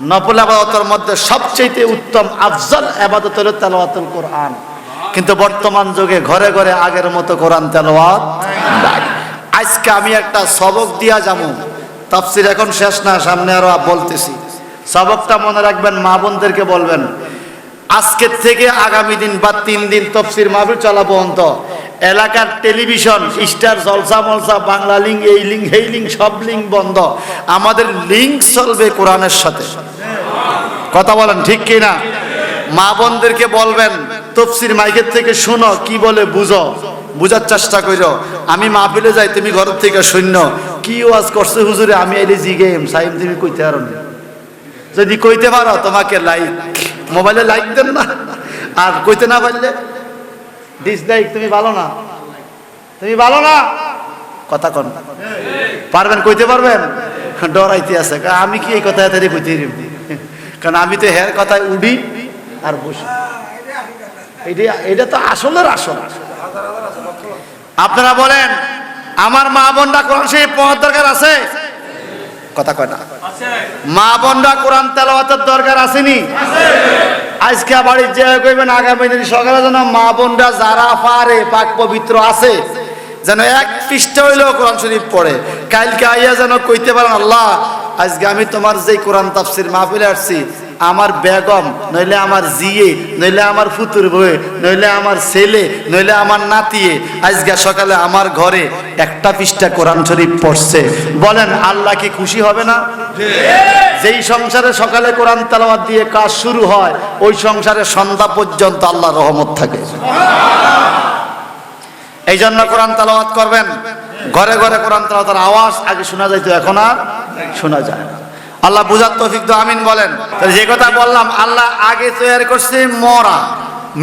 নফল ইবাদতের মধ্যে সবচেয়ে উত্তম আফজল ইবাদত হলো তেলাওয়াতুল কোরআন। কিন্তু বর্তমান যুগে ঘরে ঘরে আগের মতো কোরআন তেলাওয়াত নাই। আজকে আমি একটা সবক দিয়া যাবো, তাফসীর এখন শেষ না, সামনে আরো বলতেছি। সবকটা মনে রাখবেন, মা বোনদেরকে বলবেন, আজকের থেকে আগামী দিন বা 3 দিন তাফসীর মাহফিল চলা পর্যন্ত এলাকার টেলিভিশন, স্টার, জলসা মলসা, বাংলা লিঙ্ক, এই লিঙ্ক এই লিঙ্ক সব লিঙ্ক বন্ধ। আমাদের লিঙ্ক চলবে কোরআনের সাথে। কথা বলেন ঠিক কি না? মা বোনদেরকে বলবেন, তাফসীর মাইকের থেকে শুনো, কি বলে বুঝো, বুঝার চেষ্টা করো। আমি মাহফিলে যাই, তুমি ঘর থেকে শূন্য কি ওয়াজ করছে হুজুরে, আমি এলে জিগেম সাইম, তুমি কইতে পারো না। যদি কইতে পারো তোমাকে লাইক, মোবাইলে লাইক দেন না, আর কইতে না পারলে ডিসলাইক। তুমি ভালো না, তুমি ভালো না, কথা কন পারবেন, কইতে পারবেন? ডরাইতে আছে, আমি কি এই কথা এতে কইতে পারি? কারণ আমি তো হের কথায় উঠি আর বসি। এটা তো আসলের আসল। আপনারা বলেন, আমার মা বোনরা কোরআন শরীফ পড়ার দরকার আছে? কথা কয় না। মা বোনরা কোরআন তেলাওয়াতের দরকার আসেনি? আজকে বাড়ি যে কইবেন আগামী দিন সকালে যেন মা বোনরা যারা পারে পাক পবিত্র আছে যেন 1 পৃষ্ঠা হইলেও কোরআন শরীফ পড়ে। কালকে আইয়া যেন কইতে পারেন, আল্লাহ আজকে আমি তোমার যে কোরআন তাফসীর মাহফিলে আসছি, আমার বেগম নইলে আমার জিয়ে নইলে আমার ফুতুর বউ নইলে আমার ছেলে নইলে আমার নাতিয়ে আজকে সকালে আমার ঘরে 1টা পৃষ্ঠা কোরআন শরীফ পড়ছে। বলেন আল্লাহ কি খুশি হবে না? যেই সংসারে সকালে কোরআন তেলাওয়াত দিয়ে কাজ শুরু হয়, ওই সংসারে সন্ধ্যা পর্যন্ত আল্লাহর রহমত থাকে। এই জন্য কোরআন তেলাওয়াত করবেন। ঘরে ঘরে কোরআন তেলাওয়াতের আওয়াজ আগে শোনা যাইতো, এখন আর শোনা যায় না। আল্লাহ বুঝার তৌফিক দাও, আমিন বলেন। যে কথা বললাম, আল্লাহ আগে তৈরি করছে মরা,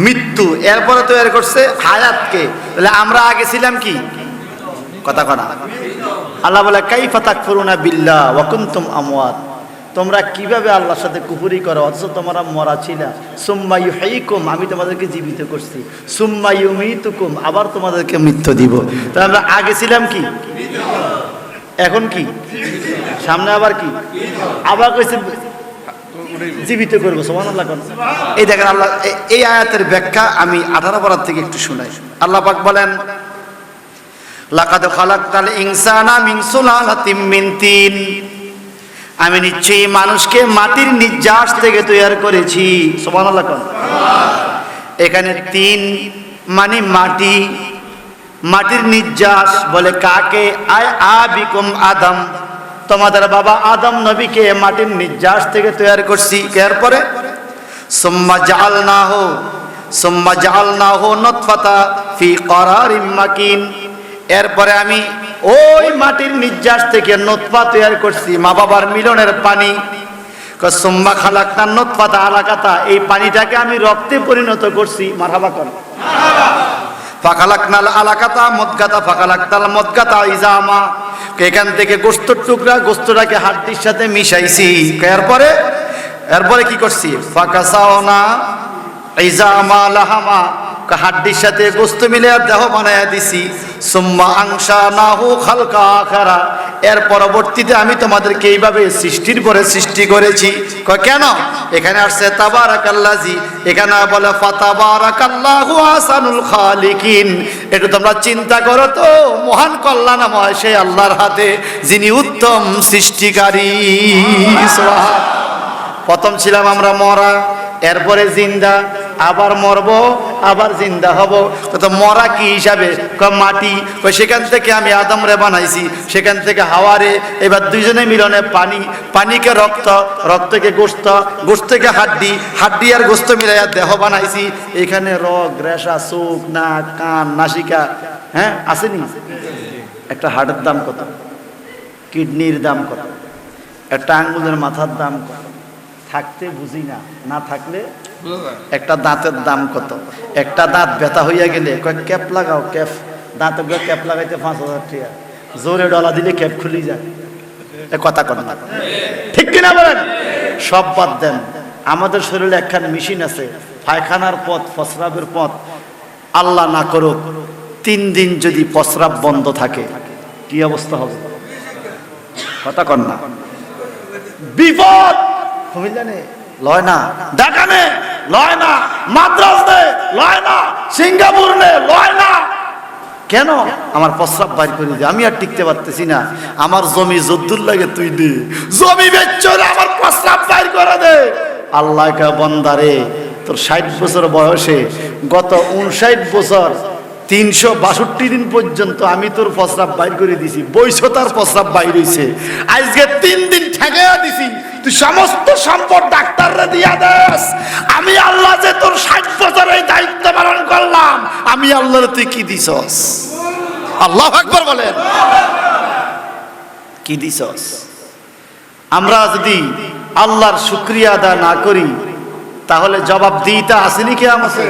মৃত্যু, এরপরে তৈরি করছে হায়াতকে। তাহলে আমরা আগে ছিলাম কি? কথা কনা। আল্লাহ বলে, কাইফা তাকফুরুনা বিল্লাহ ওয়া কুনতুম আমওয়াত, তোমরা কিভাবে আল্লাহর সাথে কুফরি করো অথচ তোমরা মরা ছিলা। সুম্মা ইউহয়িকুম, আমি তোমাদেরকে জীবিত করছি। সুম্মা ইউমীতুকুম, আবার তোমাদেরকে মৃত্যু দিব। তাহলে আমরা আগে ছিলাম কি? এখন কি? সামনে আবার কি? আবার কইছে জীবিত করবো। সুবহানাল্লাহ। এই দেখেন আল্লাহ এই আয়াতের ব্যাখ্যা আমি 18 পারা থেকে একটু শোনাই। আল্লাহ পাক বলেন, লাকাদ খালাকতাল ইনসানা মিন সুলালাতিন মিন তিন, আমি নিশ্চয়ই মানুষকে মাটির নির্যাস থেকে তৈরি করেছি। সুবহানাল্লাহ। এখানে 3 মানে মাটি, মাটির নির্যাস বলে কাকে? আয় আবিকুম আদম, তোমাদের বাবা আদম নবীকে মাটির নির্যাস থেকে তৈরি করছি। এরপরে সুম্মা জাআলনাহু, সুম্মা জাআলনাহু নুতফাতা ফি ক্বারারিম মাকিন, এরপরে আমি ওই মাটির নির্যাস থেকে নুতফা তৈরি করছি, মা বাবার মিলনের পানি। সুম্মা খালাকনা নুতফাতা আলাকাতা, এই পানিটাকে আমি রক্তে পরিণত করছি। মারহাবা কর। ফাখালাকনাল আলাকাতা মুদগাতা ফাখালাকতাল মুদগাতা ইজামা, এখান থেকে গোশতের টুকরা, গোশতটাকে হাড্ডির সাথে মিশাইছি। এরপরে কি করছি? ফাকাসাওনা ইজামা লাহামা, হাড্ডির সাথে গোশত মিলে দেহ বানায়া দিছি। সুম্মা আনশানাহু খালকা আখারা, এর পরবর্তীতে আমি তোমাদেরকে এইভাবে সৃষ্টির পরে সৃষ্টি করেছি। কেন? এখানে আসছে তাবারাকাল্লাজি, এখানে বলে ফাতাবারাকাল্লাহু আহসানুল খালিকিন। একটু তোমরা চিন্তা করো তো, মহান কল্যাণময় সেই আল্লাহর হাতে যিনি উত্তম সৃষ্টিকারী। সুবহান। প্রথম ছিলাম আমরা মরা, এরপরে জিন্দা, আবার মরব, আবার জিন্দা হব। তো মরা কি হিসাবে? মাটি, সেখান থেকে আমি আদমরে বানাইছি, সেখান থেকে হাওয়ারে, এবার দুইজনে মিলনে পানি, পানিকে রক্ত, রক্তকে গোশত, গোশতকে হাড্ডি, হাড্ডি আর গোশত মিলাইয়া দেহ বানাইছি। এখানে রগ, রেশা, চোখ, নাক, কান, নাসিকা, হ্যাঁ আসেনি? একটা হাড়ের দাম কত? কিডনির দাম কত? একটা আঙ্গুলের মাথার দাম কত? থাকতে বুঝি না, না থাকলে একটা দাঁতের দাম কত? একটা দাঁত ব্যথা হইয়া গেলে কয় ক্যাপ লাগাও, ক্যাপ, দাঁতে ক্যাপ লাগাইতে 5,000 টাকা, জোরে ডলা দিলে ক্যাপ খুলি যায়। কথা কন না, ঠিক কিনা বলেন? সব বাদ দেন, আমাদের শরীরে একখান মেশিন আছে, পায়খানার পথ, প্রস্রাবের পথ, আল্লাহ না করুক 3 দিন যদি প্রস্রাব বন্ধ থাকে কি অবস্থা হবে? কথা কন না, বিপদ। কুমিল্লানে লয় না, ঢাকানে লয় না, মাদ্রাজ নে লয় না, সিঙ্গাপুর নে লয় না। কেন? আমার প্রস্রাব বাইর করে দে, আমি আর টিকতে পারতেছি না। আমার জমি যদ্দুর লাগে তুই দে, জমি বেচলে আমার প্রস্রাব বাইর করে দে। আল্লাহ কা বন্দারে, তোর 60 বছর বয়সে গত 59 বছর 362 দিন পর্যন্ত আমি তোর প্রস্রাব বাইর করে দিছি, বৈশতার প্রস্রাব বাইর হইছে। আজকে 3 দিন ঠেকাইয়া দিছি, তুই সমস্ত সম্পদ ডাক্তাররে দিয়া দেস। আমি আল্লাহ যে তোর 60 বছর এই দায়িত্ব পালন করলাম, আমি আল্লাহর তুই কি দিছস? আল্লাহু আকবার বলেন, কি দিছস? আমরা যদি আল্লাহর শুকরিয়া আদায় না করি তাহলে জবাবদিহিতা আসেনি কিয়ামতে?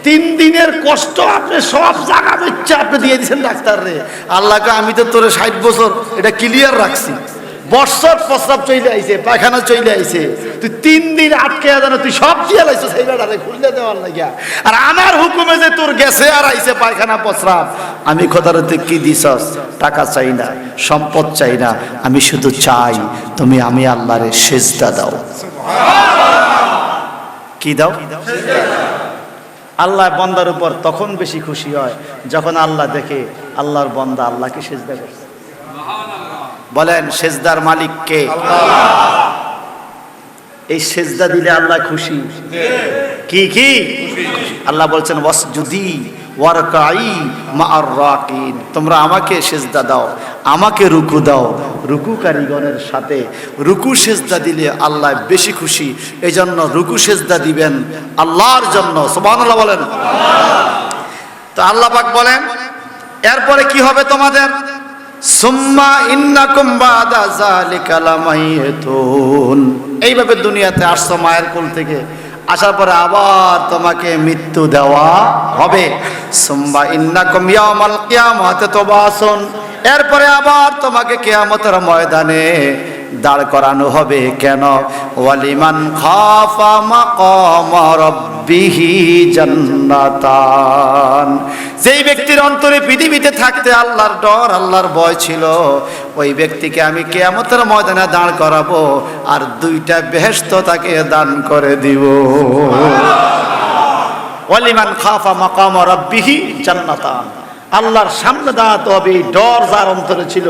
3 দিনের কষ্ট আপনি সব জায়গা বেচে আপনি দিয়ে দিয়েছেন ডাক্তাররে। আল্লাহকে আমি তো তোরে 60 বছর এটা ক্লিয়ার রাখছি, বছর প্রস্রাব চলে আইছে, পায়খানা চলে আইছে, তুই 3 দিন আটকে জানো, তুই সব দিয়ে লাইছিস সেই বেটারে খুললে দেওয়ার লাগিয়া। আর আমার হুকুমে যে তোর গেছে আর আইছে পায়খানা প্রস্রাব, আমি খোদারতে কি দিছস? টাকা চাই না, সম্পদ চাই না, আমি শুধু চাই তুমি আমি আল্লাহরে সেজদা দাও। কি দাও? আল্লাহ বান্দার উপর তখন বেশি খুশি হয় যখন আল্লাহ দেখে আল্লাহর বান্দা আল্লাহকে সেজদা করছে। বলেন সেজদার মালিক কে? এই সেজদা দিলে আল্লাহ খুশি। কি কি? আল্লাহ বলছেন ওয়াসজুদি ওয়ারকাই মা'আর রাকিন, তোমরা আমাকে সেজদা দাও, আমাকে রুকু দাও, রুকুকারীগণের সাথে। রুকু সেজদা দিলে আল্লাহ বেশি খুশি, এই জন্য রুকু সেজদা দিবেন আল্লাহর জন্য। সুবহানাল্লাহ বলেন। তো আল্লাহ পাক বলেন এরপরে কি হবে তোমাদের? সুম্মা ইন্নাকুম বাদা যালিকা লামাইতুন, এইভাবে দুনিয়াতে আসছো মায়ের কোল থেকে, আসার পরে আবার তোমাকে মৃত্যু দেওয়া হবে। সুম্মা ইন্নাকুম ইয়াউমাল কিয়ামাতি তুবাসুন, এরপরে আবার তোমাকে কিয়ামতের ময়দানে দাঁড় করানো হবে। কেন? ওয়ালিমান খাফা মাকাম রাব্বিহি জান্নাতান, যেই ব্যক্তির অন্তরে পৃথিবীতে থাকতে আল্লাহর ডর, আল্লাহর ভয় ছিল, ওই ব্যক্তিকে আমি কিয়ামতের ময়দানে দাঁড় করাবো আর 2টা বেহেশত তাকে দান করে দিব। ওয়ালিমান খাফা মাকাম রাব্বিহি জান্নাতান, আল্লাহর সামনে দাঁড়াতে হবে, ডর যার অন্তরে ছিল,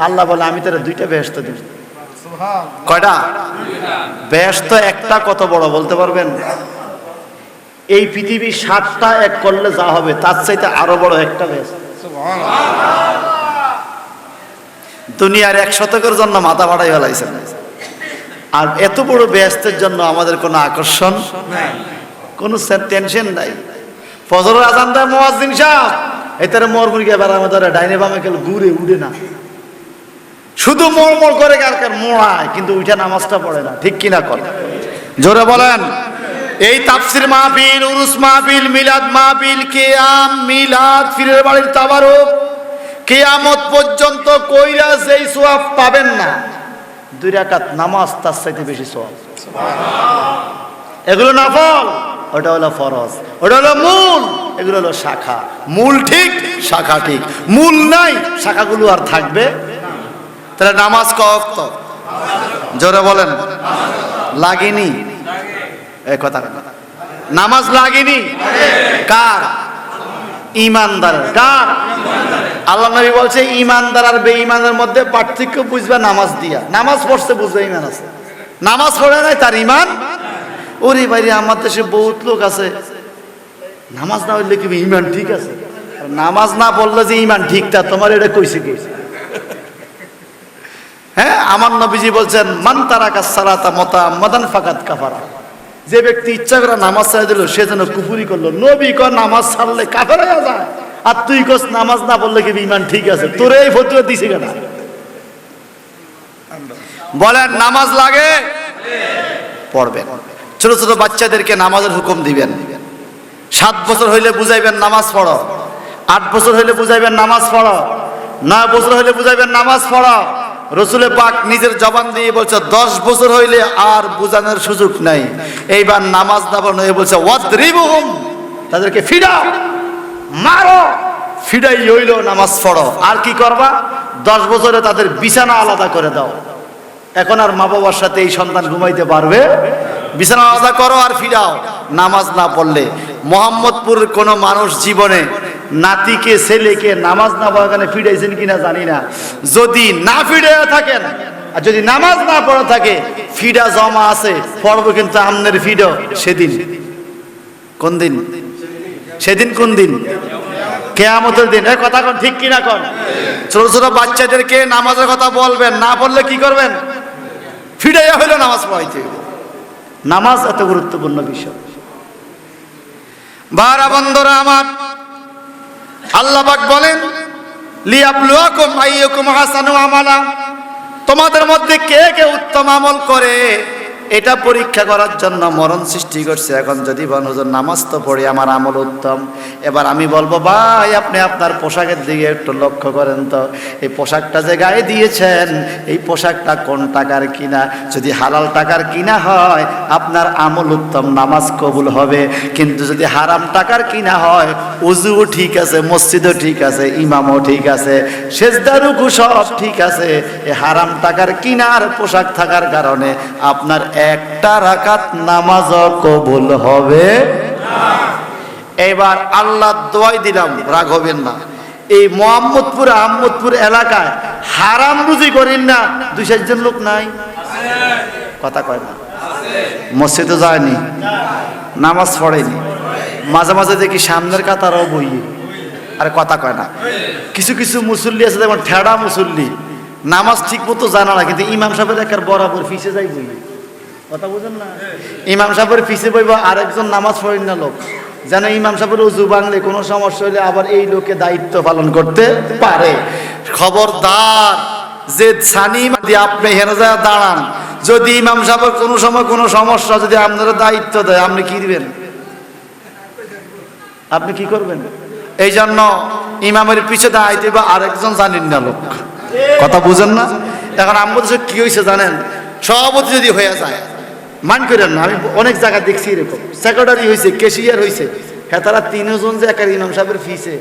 আল্লাহ বলে আমি তার 2টা বেহেশত দিব। কয়টা বেহেশত? একটা কত বড় বলতে পারবেন? এই পৃথিবী 7টা এক করলে যা হবে তার চাইতে আরো বড় একটা বেহেশত। দুনিয়ার 1 শতকের জন্য মাথা ফাটাই ফেলাইছেন, আর এত বড় বেহেশতের জন্য আমাদের কোনো আকর্ষণ নাই। কোনো টেনশন নাই। ফজরের আজান দেয় মুয়াজ্জিন সাহেব, এটারে মোর মুরগি এবার আমাদের ডাইনে বামে গেল ঘুরে উঠে না, শুধু মোড় করে কার মোড়ায়, কিন্তু উঠে নামাজটা পড়ে না। ঠিক কিনা কর, জোরে বলেন। এই তাফসির মাহফিল, উরুস মাহফিল, মিলাদ মাহফিল, কিয়াম, মিলাদ, পীরের বাড়ির তাবারুক, কিয়ামত পর্যন্ত কইরা যেই সওয়াব পাবেন না, 2 রাকাত নামাজ তার চাইতে বেশি সওয়াব। এগুলো নফল, ওটা হলো ফরজ, ওটা হলো মূল, এগুলো হলো শাখা। মূল ঠিক, শাখা ঠিক। মূল নাই, শাখাগুলো আর থাকবে। তাহলে নামাজ কত? জোরে বলেন। লাগেনি? এই কথা, নামাজ লাগেনি কার? ইমানদারের। কার? আল্লাহ নবী বলছে ইমানদার আর বেঈমানের মধ্যে পার্থক্য বুঝবে নামাজ দিয়া। নামাজ পড়ছে বুঝবে ইমান আছে, নামাজ পড়ে নাই তার ইমান। ওরে বাইরে, আমার দেশে বহুত লোক আছে নামাজ না হইলে কি ইমান ঠিক আছে, নামাজ না পড়লে যে ইমান ঠিক, তা তোমার এটা কইছে কি? হ্যাঁ, আমার নবীজি বলছেন মান তারাকা সালাতা মুতাআম্মাদান ফাকাদ কাফারা। যে ব্যক্তি ইচ্ছা করে নামাজ ছেড়ে দিল, সে যেন কুফরি করলো। নবী কয় নামাজ ছাড়লে কাফের হয়ে যায়, আর তুই কস নামাজ না পড়লে কি ইমান ঠিক আছে? তোরে এই ফতোয়া দিছে কেন? বলেন নামাজ লাগে? পড়বেন। ছোট ছোট বাচ্চাদেরকে নামাজের হুকুম দিবেন। 7 বছর হইলে বুঝাইবেন নামাজ পড়ো, 8 বছর হইলে বুঝাইবেন নামাজ পড়ো, 9 বছর হইলে বুঝাইবেন নামাজ পড়ো। রসুলে পাক নিজের জবান দিয়ে বলছে 10 বছর হইলে আর বুঝানোর সুযোগ নাই। এইবার নামাজ না পড়ো বলছে ওয়াদরিবুহুম, তাদেরকে ফিডাও, মারো। ফিডাই হইল নামাজ পড়ো। আর কি করবা? 10 বছরে তাদের বিছানা আলাদা করে দাও। এখন আর মা বাবার সাথে এই সন্তান ঘুমাইতে পারবে? বিছানা আলাদা করো আর ফিরাও। নামাজ না পড়লে মোহাম্মদপুরের কোন মানুষ জীবনে নাতিকে ছেলেকে নামাজ না পড়াখানে ফিরাইছেন কিনা জানি না। যদি না ফিরাইয়া থাকেন আর যদি নামাজ না পড়া থাকে, ফিডা জমা আছে, পড়বো কিন্তু আমনের ফিডো সেদিন। কোন দিন? সেদিন কোন দিন? কিয়ামতের দিন। এই কথা কোন ঠিক কিনা কোন? ছোট ছোট বাচ্চাদেরকে নামাজের কথা বলবেন, না পড়লে কি করবেন? ফিডাইয়া হইলো নামাজ পড়াইতে। নামাজ এত গুরুত্বপূর্ণ বিষয়। ভাইরা বন্ধুরা আমার, আল্লাহ পাক বলেন লিয়াবলুয়াকুম আইয়ুকুম আহসানু আমালা, তোমাদের মধ্যে কে কে উত্তম আমল করে এটা পরীক্ষা করার জন্য মরণ সৃষ্টি করছে। এখন যদি বলেন হুজুর নামাজ তো পড়ি, আমার আমল উত্তম, এবার আমি বলবো ভাই আপনি আপনার পোশাকের দিকে একটু লক্ষ্য করেন তো, এই পোশাকটা যে গায়ে দিয়েছেন এই পোশাকটা কোন টাকার কিনা? যদি হালাল টাকার কিনা হয় আপনার আমল উত্তম, নামাজ কবুল হবে। কিন্তু যদি হারাম টাকার কিনা হয়, উযুও ঠিক আছে, মসজিদও ঠিক আছে, ইমামও ঠিক আছে, সেজদা রুকু সব ঠিক আছে, এই হারাম টাকার কিনার পোশাক থাকার কারণে আপনার একটা রাকাত নামাজও কবুল হবে না। এবার আল্লাহ দোয়াই দিলাম, রাগ হবেন না, এই আহমদপুর এলাকায় হারাম রুজি করেন না 2-4 জন লোক নাই? কথা কয় না? মসজিদে যায়নি, নামাজ পড়েনি, মাঝে মাঝে দেখি সামনের কাতারও বইয়ে। আর কথা কয় না? কিছু কিছু মুসল্লি আছে যেমন ঠেড়া মুসল্লি, নামাজ ঠিক মতো জানা না, কিন্তু ইমাম সাহেবের একার বরাবর ফিসে যাই বই। কথা বুঝেন না? ইমাম সাহেবের ফিসে বইব আরেকজন নামাজ পড়েন না লোক, যেন ইমাম সাহেবের উজু বাংলে কোনো সমস্যা হলে আবার এই লোকে দায়িত্ব পালন করতে পারে। খবরদার, যে ছানি দিয়ে আপনি হেরে যায় দাঁড়ান, যদি ইমাম সাহেবের কোনো সময় কোনো সমস্যা যদি আপনারা দায়িত্ব দেয়, আপনি কি দিবেন? আপনি কি করবেন? এই জন্য ইমামের পিছে দাঁড়াইতে বা আরেকজন জানেন না লোক। কথা বুঝেন না? এখন আমাদের কি হয়েছে জানেন? সভাপতি যদি হয়ে যায়, মান করেন না, আমি অনেক জায়গা দেখছি এরকম, সেক্রেটারি হয়েছে, ক্যাশিয়ার হয়েছে, হ্যাঁ তারা 3 জন যে একার ইমাম সাহেবের ফিসে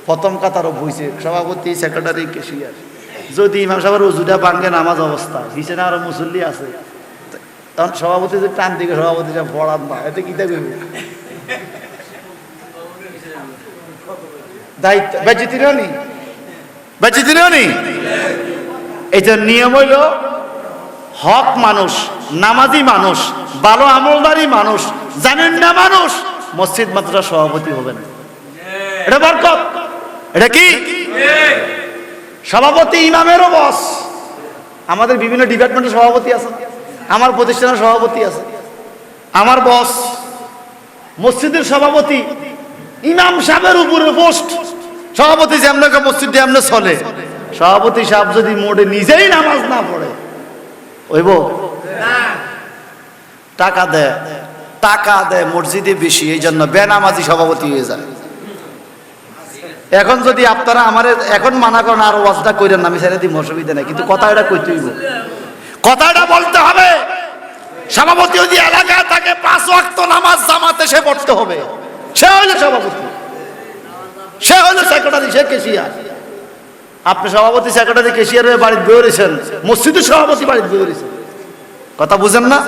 প্রথম কাতারও বইছে, সভাপতি, সেক্রেটারি, ক্যাশিয়ার। যদি ইমাম সাহেবের উজুটা ভাঙ্গে নামাজ অবস্থা, ফিসে না আরো মুসল্লি আছে, তখন সভাপতি যে টান দিকে সভাপতি সব পড়ান না, এতে কি দেখবে দায়িত্ব বেঁচে দিলেও নি। এটা নিয়ম হইল হক মানুষ, নামাজি মানুষ, ভালো আমলদারি মানুষ, জানেন না মানুষ মসজিদ মাদ্রাসা সভাপতি হবে না। এটা বরকত। এটা কি সভাপতি? ইমামেরও বস। আমাদের বিভিন্ন ডিপার্টমেন্টের সভাপতি আছে, আমার প্রতিষ্ঠানের সভাপতি আছে, আমার বস। মসজিদের সভাপতি ইমাম সাহেবের উপরে পোস্ট, সভাপতি যেমন মসজিদ এমন চলে, সভাপতি সাহেব যদি মোড়ে নিজেই নামাজ না পড়ে হইব? টাকা দেয়, টাকা দেয় মসজিদে বেশি, এই জন্য বেনামাজি সভাপতি হয়ে যায়। এখন যদি আপনারা আমার এখন মানা করেন আর ওয়াজটা কইরেন না, আমি ছেড়ে দিব, অসুবিধা নেই, কিন্তু কথাটা কইতে হইব, কথাটা বলতে হবে। সভাপতি যদি এলাকায় থাকে 5 ওয়াক্ত নামাজ জামাতে সে পড়তে হবে, সে হইলো সভাপতি, সে হইলো সেক্রেটারি, সে কেশিয়ার। আপনি সভাপতি সেক্রেটারি কেশিয়ার হয়ে বাড়িতে বয়ে রয়েছেন, মসজিদের সভাপতি বাড়িতে বয়ে রয়েছেন, কথা বুঝেন না?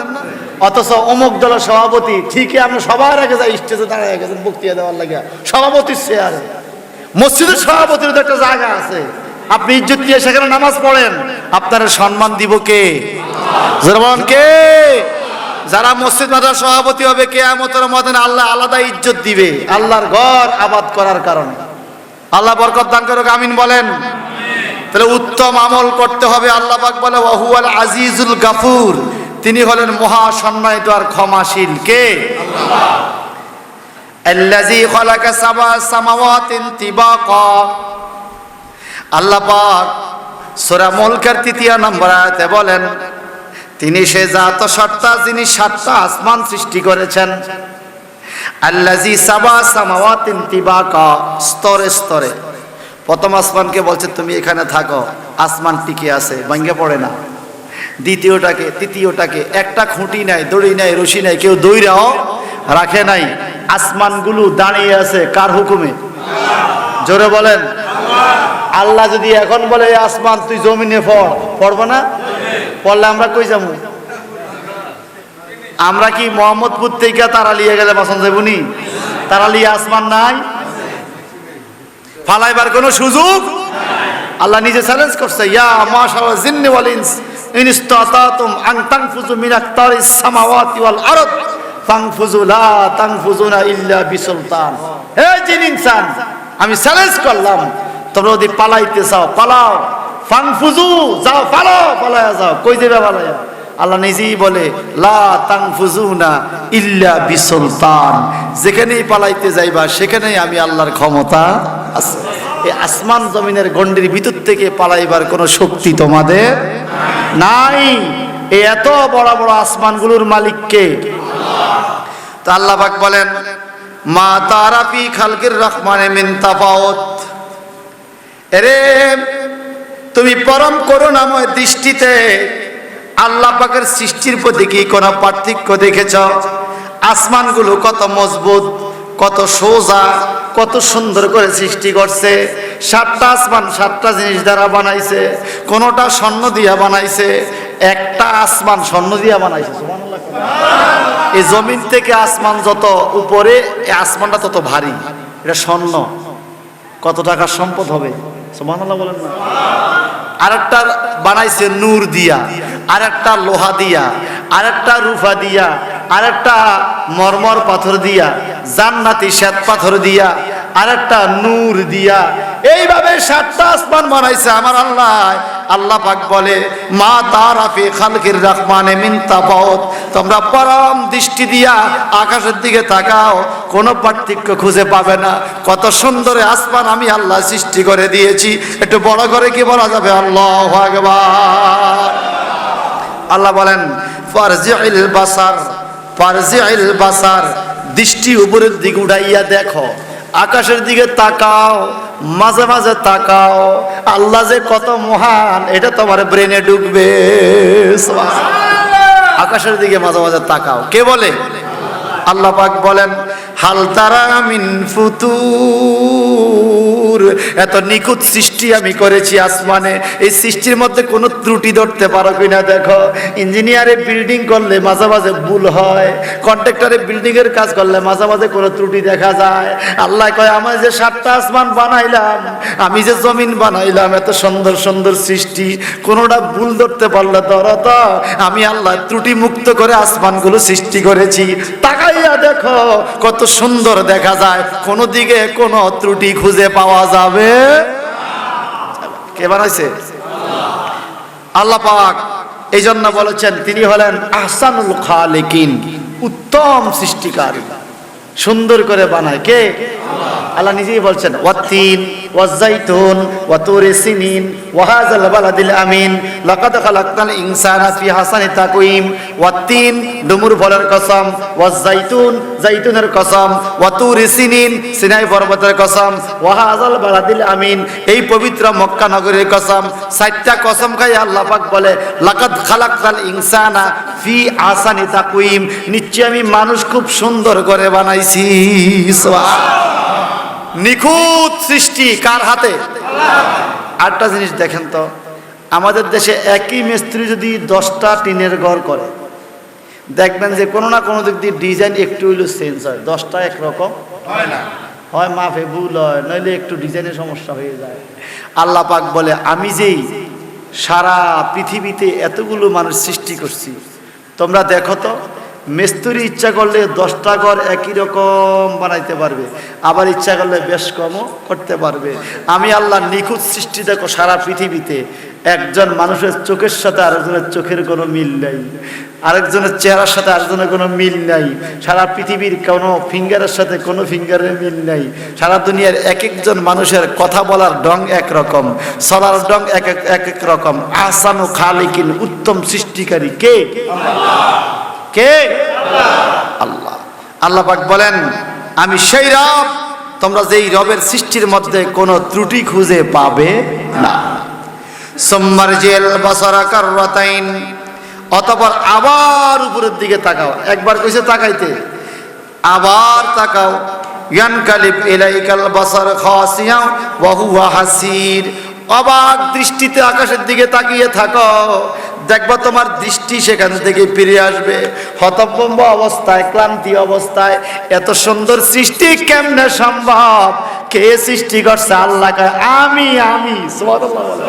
অথচ অমুক দলের সভাপতি ঠিকই আমরা সবার আগে যাই স্টেজে দাঁড়ায় গেছেন বক্তৃতা দেওয়ার লাগে, সভাপতির চেয়ারে। মসজিদের সভাপতির তো একটা জায়গা আছে, আপনি ইজ্জত দিয়ে সেখানে নামাজ পড়েন, আপনার সম্মান দিব কে? জোরবান কে? যারা মসজিদ মাদ্রাসার সভাপতি হবে কিয়ামতের ময়দানে আল্লাহ আলাদা ইজ্জত দিবে, আল্লাহর ঘর আবাদ করার কারণে। আল্লাহ বরকত দান করুক, আমিন বলেন। তাহলে উত্তম আমল করতে হবে। আল্লাহ পাক বলে ওয়াহুয়াল আজিজুল গাফুর, তিনি হলেন মহা সম্মানিত আর ক্ষমাশীল। কে? আল্লাহ। আল্লাযী খালাকা সাবআ সামাওয়াতিন তিবাকা, আল্লাহ পাক সূরা মুলকের 3 নম্বর আয়াতে বলেন তিনি সে জাত সত্তা যিনি 7টা আসমান সৃষ্টি করেছেন। আল্লাযী সাবআ সামাওয়াতিন তিবাকা, স্তরে স্তরে। প্রথম আসমানকে বলছে তুমি এখানে থাকো, আসমান টিকে আছে, ভাঙে পড়ে না। দ্বিতীয়টাকে, তৃতীয়টাকে, একটা খুঁটি নাই, দড়ি নাই, রশি নাই, কেউ দইরাও রাখে নাই, আসমানগুলো দাঁড়িয়ে আছে কার হুকুমে? জোরে বলেন। আল্লাহ যদি এখন বলে আসমান তুই জমিনে পড়, পড়বো না? পড়লে আমরা কই যাবো? আমরা কি মোহাম্মদপুর থেকে তারা লিয়ে গেলে বাসন যাবনি? তারা লিয়ে আসমান নাই, ফালাইবার কোনো সুযোগ? আল্লাহ নিজে চ্যালেঞ্জ করছে, ইয়া মাশাআল জিন্নি ওয়াল ইনস ইন ইসতাতাতুম আন তানফুযু মিন আকতারিস সামাওয়াতি ওয়াল আরদ ফানফুযু লা তানফুযুনা ইল্লা বিসুলতান। হে জিন ইনসান, আমি চ্যালেঞ্জ করলাম, তোমরা যদি পালাইতে চাও পালাও, ফানফুযু যাও, পালাও, পালায়া যাও, কই যাবে পালায়া? আল্লাহ নিজেই বলে লা তানফুযুনা ইল্লা বিসুলতান, যেখানেই পালাইতে যাইবা সেখানেই আমি আল্লাহর ক্ষমতা আছে। এই আসমান জমিনের গণ্ডির ভিতর থেকে পালাইবার কোনো শক্তি তোমাদের নাই। এই এত বড় বড় আসমানগুলোর মালিক কে? তো আল্লাহ পাক বলেন মা তারা ফি খালকির রহমানে মিন তাফাউত, এরে তুমি পরম করুণাময় দৃষ্টিতে আল্লাহ পাকের সৃষ্টির প্রতি কি কোনো পার্থক্য দেখেছ? আসমানগুলো কত মজবুত, কত সোজা, কত সুন্দর করে সৃষ্টি করছে। 7টা আসমান 7টা জিনিস দ্বারা বানাইছে, কোনোটা স্বর্ণ দিয়া বানাইছে, একটা আসমান স্বর্ণ দিয়া বানাইছে। সুবহানাল্লাহ। এই জমিন থেকে আসমান যত উপরে, এই আসমানটা তত ভারী, এটা স্বর্ণ। কত টাকার সম্পদ হবে? সুবহানাল্লাহ বলেন না? আরেকটা বানাইছে নূর দিয়া, আরেকটা লোহা দিয়া, আরেকটা রূপা দিয়া, আরেকটা মরমর পাথর দিয়া, জান্নাতি শ্বেত পাথর দিয়া, আরেকটা নূর দিয়া, এইভাবে 7টা আসমান বানাইছে আমার আল্লাহ। আল্লাহ পাক বলে মা তারা ফি খালকির রহমানে মিন তাফাউত, তোমরা পরম দৃষ্টি দিয়া আকাশের দিকে তাকাও, কোনো পার্থক্য খুঁজে পাবে না। কত সুন্দর আসমান আমি আল্লাহ সৃষ্টি করে দিয়েছি। একটু বড় করে কি বলা যাবে? আল্লাহু আকবার। আল্লাহ বলেন ফারজিউল বাসার, ফারজিউল বাসার, দৃষ্টি উপরের দিকে উঠাইয়া দেখো, আকাশের দিকে তাকাও, মাঝে মাঝে তাকাও, আল্লাহ যে কত মহান এটা তোমার ব্রেনে ঢুকবে। আকাশের দিকে মাঝে মাঝে তাকাও। কে বলে? আল্লাহ পাক বলেন হাল তারা মিন ফুতুর, এত নিখুঁত সৃষ্টি আমি করেছি আসমানে, এই সৃষ্টির মধ্যে কোনো ত্রুটি ধরতে পারো কিনা দেখো। ইঞ্জিনিয়ারে বিল্ডিং করলে মাঝে মাঝে ভুল হয়, কন্ট্রাক্টরে বিল্ডিং এর কাজ করলে মাঝে মাঝে কোনো ত্রুটি দেখা যায়। আল্লাহ কয় আমি যে 7টা আসমান বানাইলাম, আমি যে জমিন বানাইলাম, এত সুন্দর সুন্দর সৃষ্টি, কোনোটা ভুল ধরতে পারলে ধরো তো, আমি আল্লাহ ত্রুটি মুক্ত করে আসমানগুলো সৃষ্টি করেছি। তাকাইয়া দেখো কত সুন্দর দেখা যায়, কোনো দিকে কোনো ত্রুটি খুঁজে পাওয়া যাবে? কে বানাইছে? আল্লাহ পাক। এই জন্য বলেছেন তিনি হলেন আহসানুল খালিকিন, উত্তম সৃষ্টিকারী। সুন্দর করে বানায় কে? আল্লাহ নিজেই বলছেন ওয়াত্তিন ওয়াজ্জাইতুন ওয়া তুরি সিনিন ওয়া হাযাল বালাদিল আমিন লাকাদ খালাকনাল ইনসানা ফি হাসানি তাকওয়িম। ওয়াত্তিন ডুমুর ফলের কসম, ওয়াজ্জাইতুন জাইতুনের কসম, ওয়া তুরি সিনিন সিনাই পর্বতের কসম, ওয়া হাযাল বালাদিল আমিন এই পবিত্র মক্কা নগরীর কসম। চারটা কসম খাই আল্লাহ পাক বলে লাকাদ খালাকনাল ইনসানা ফি হাসানি তাকওয়িম, নিশ্চয় আমি মানুষ খুব সুন্দর করে বানাইছি। সুবহানাল্লাহ। নিখুঁত সৃষ্টি কার হাতে? আরেকটা জিনিস দেখেন তো, আমাদের দেশে একই মিস্ত্রি যদি 10টা টিনের ঘর করে, দেখবেন যে কোনো না কোনো দিক দিয়ে ডিজাইন একটু হইলেও চেঞ্জ হয়। 10টা একরকম হয় না, হয় মাপে ভুল হয়, নইলে একটু ডিজাইনের সমস্যা হয়ে যায়। আল্লাহ পাক বলে আমি যেই সারা পৃথিবীতে এতগুলো মানুষ সৃষ্টি করছি, তোমরা দেখো তো, মিস্ত্রি ইচ্ছা করলে 10টা ঘর একই রকম বানাইতে পারবে, আবার ইচ্ছা করলে বেশ কমও করতে পারবে। আমি আল্লাহ নিখুঁত সৃষ্টি দেখো সারা পৃথিবীতে। একজন মানুষের চোখের সাথে আরেকজনের চোখের কোনো মিল নাই, আরেকজনের চেহারার সাথে আরেকজনের কোনো মিল নাই, সারা পৃথিবীর কোনো ফিঙ্গারের সাথে কোনো ফিঙ্গারের মিল নাই। সারা দুনিয়ার এক একজন মানুষের কথা বলার ঢং একরকম, চলার ঢং এক এক রকম। আহসানু খালিকিন, উত্তম সৃষ্টিকারী কে? কে? আল্লাহ। আল্লাহ পাক বলেন আমি সেই রব, তোমরা যেই রবের সৃষ্টির মধ্যে কোনো ত্রুটি খুঁজে পাবে না। সুম্মারজিল বাসারা কাররাতাইন, অতঃপর আবার উপরের দিকে তাকাও। একবার কইছে তাকাইতে, আবার তাকাও। ইয়ানকালিব ইলাইকাল বাসার খাসিয়া ওয়া হুয়া হাসির, অবাক দৃষ্টিতে আকাশের দিকে তাকিয়ে থাকো, দেখবা তোমার দৃষ্টি সেখান থেকে ফিরে আসবে হতভম্ব অবস্থায়, ক্লান্তি অবস্থায়। এত সুন্দর সৃষ্টি কেমনে সম্ভব? কে সৃষ্টি করছে? আল্লাহ। আমি সুবহানাল্লাহ বলে।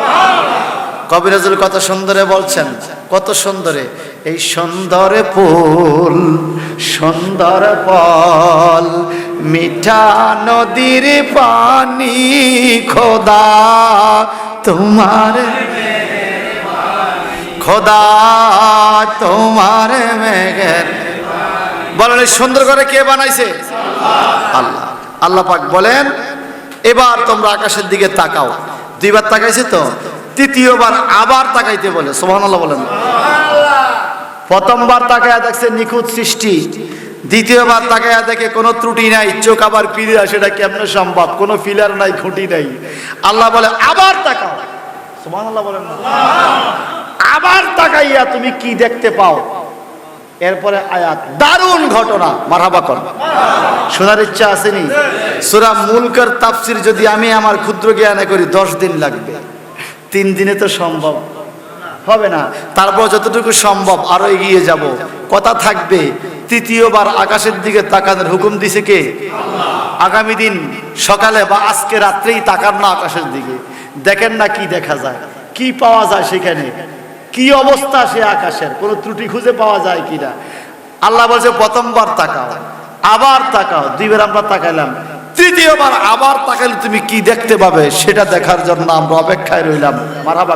কবি নজরুল কত সুন্দরে বলছেন, কত সুন্দরে, এই সুন্দর ফুল সুন্দর ফল মিঠা নদীর পানি খোদা তোমার, খোদা তোমার মেঘের। বলেন সুন্দর করে কে বানাইছে? আল্লাহ। আল্লাহ পাক বলেন এবার তোমরা আকাশের দিকে তাকাও। দুইবার তাকাইছে তো, তৃতীয়বার আবার তাকাইতে বলে। সুবহানাল্লাহ বলেন। প্রথমবার তাকায়া দেখছে নিখুঁত সৃষ্টি, দ্বিতীয়বার তাকায়া দেখে কোনো ত্রুটি নাই, চোখ আবার ফিরে আসে, এটা কেমনে সম্ভব? কোনো ফিলার নাই, খুঁটি নাই। আল্লাহ বলে আবার তাকাও। সুবহানাল্লাহ বলেন। আবার তাকাইয়া তুমি কি দেখতে পাও? এরপরে আয়াত, দারুণ ঘটনা। মারহাবা কর। শোনার ইচ্ছা আসেনি? সূরা মুলকের তাফসীর যদি আমি আমার ক্ষুদ্র জ্ঞানে করি 10 দিন লাগবে, 3 দিনে তো সম্ভব হবে না। তারপর যতটুকু সম্ভব আরো এগিয়ে যাব। কথা থাকবে তৃতীয়বার আকাশের দিকে তাকানোর হুকুম দিছে কে? আগামী দিন সকালে বা আজকে রাত্রেই তাকান না আকাশের দিকে, দেখেন না কি দেখা যায়, কি পাওয়া যায় সেখানে, কি অবস্থা সে আকাশের, কোনো ত্রুটি খুঁজে পাওয়া যায় কিনা। আল্লাহ বলছে প্রথমবার তাকাও, আবার তাকাও। 2বার আমরা তাকাইলাম, তৃতীয়বার আবার তাকাইলে তুমি কি দেখতে পাবে সেটা দেখার জন্য আমরা অপেক্ষায় রইলাম। মারহাবা।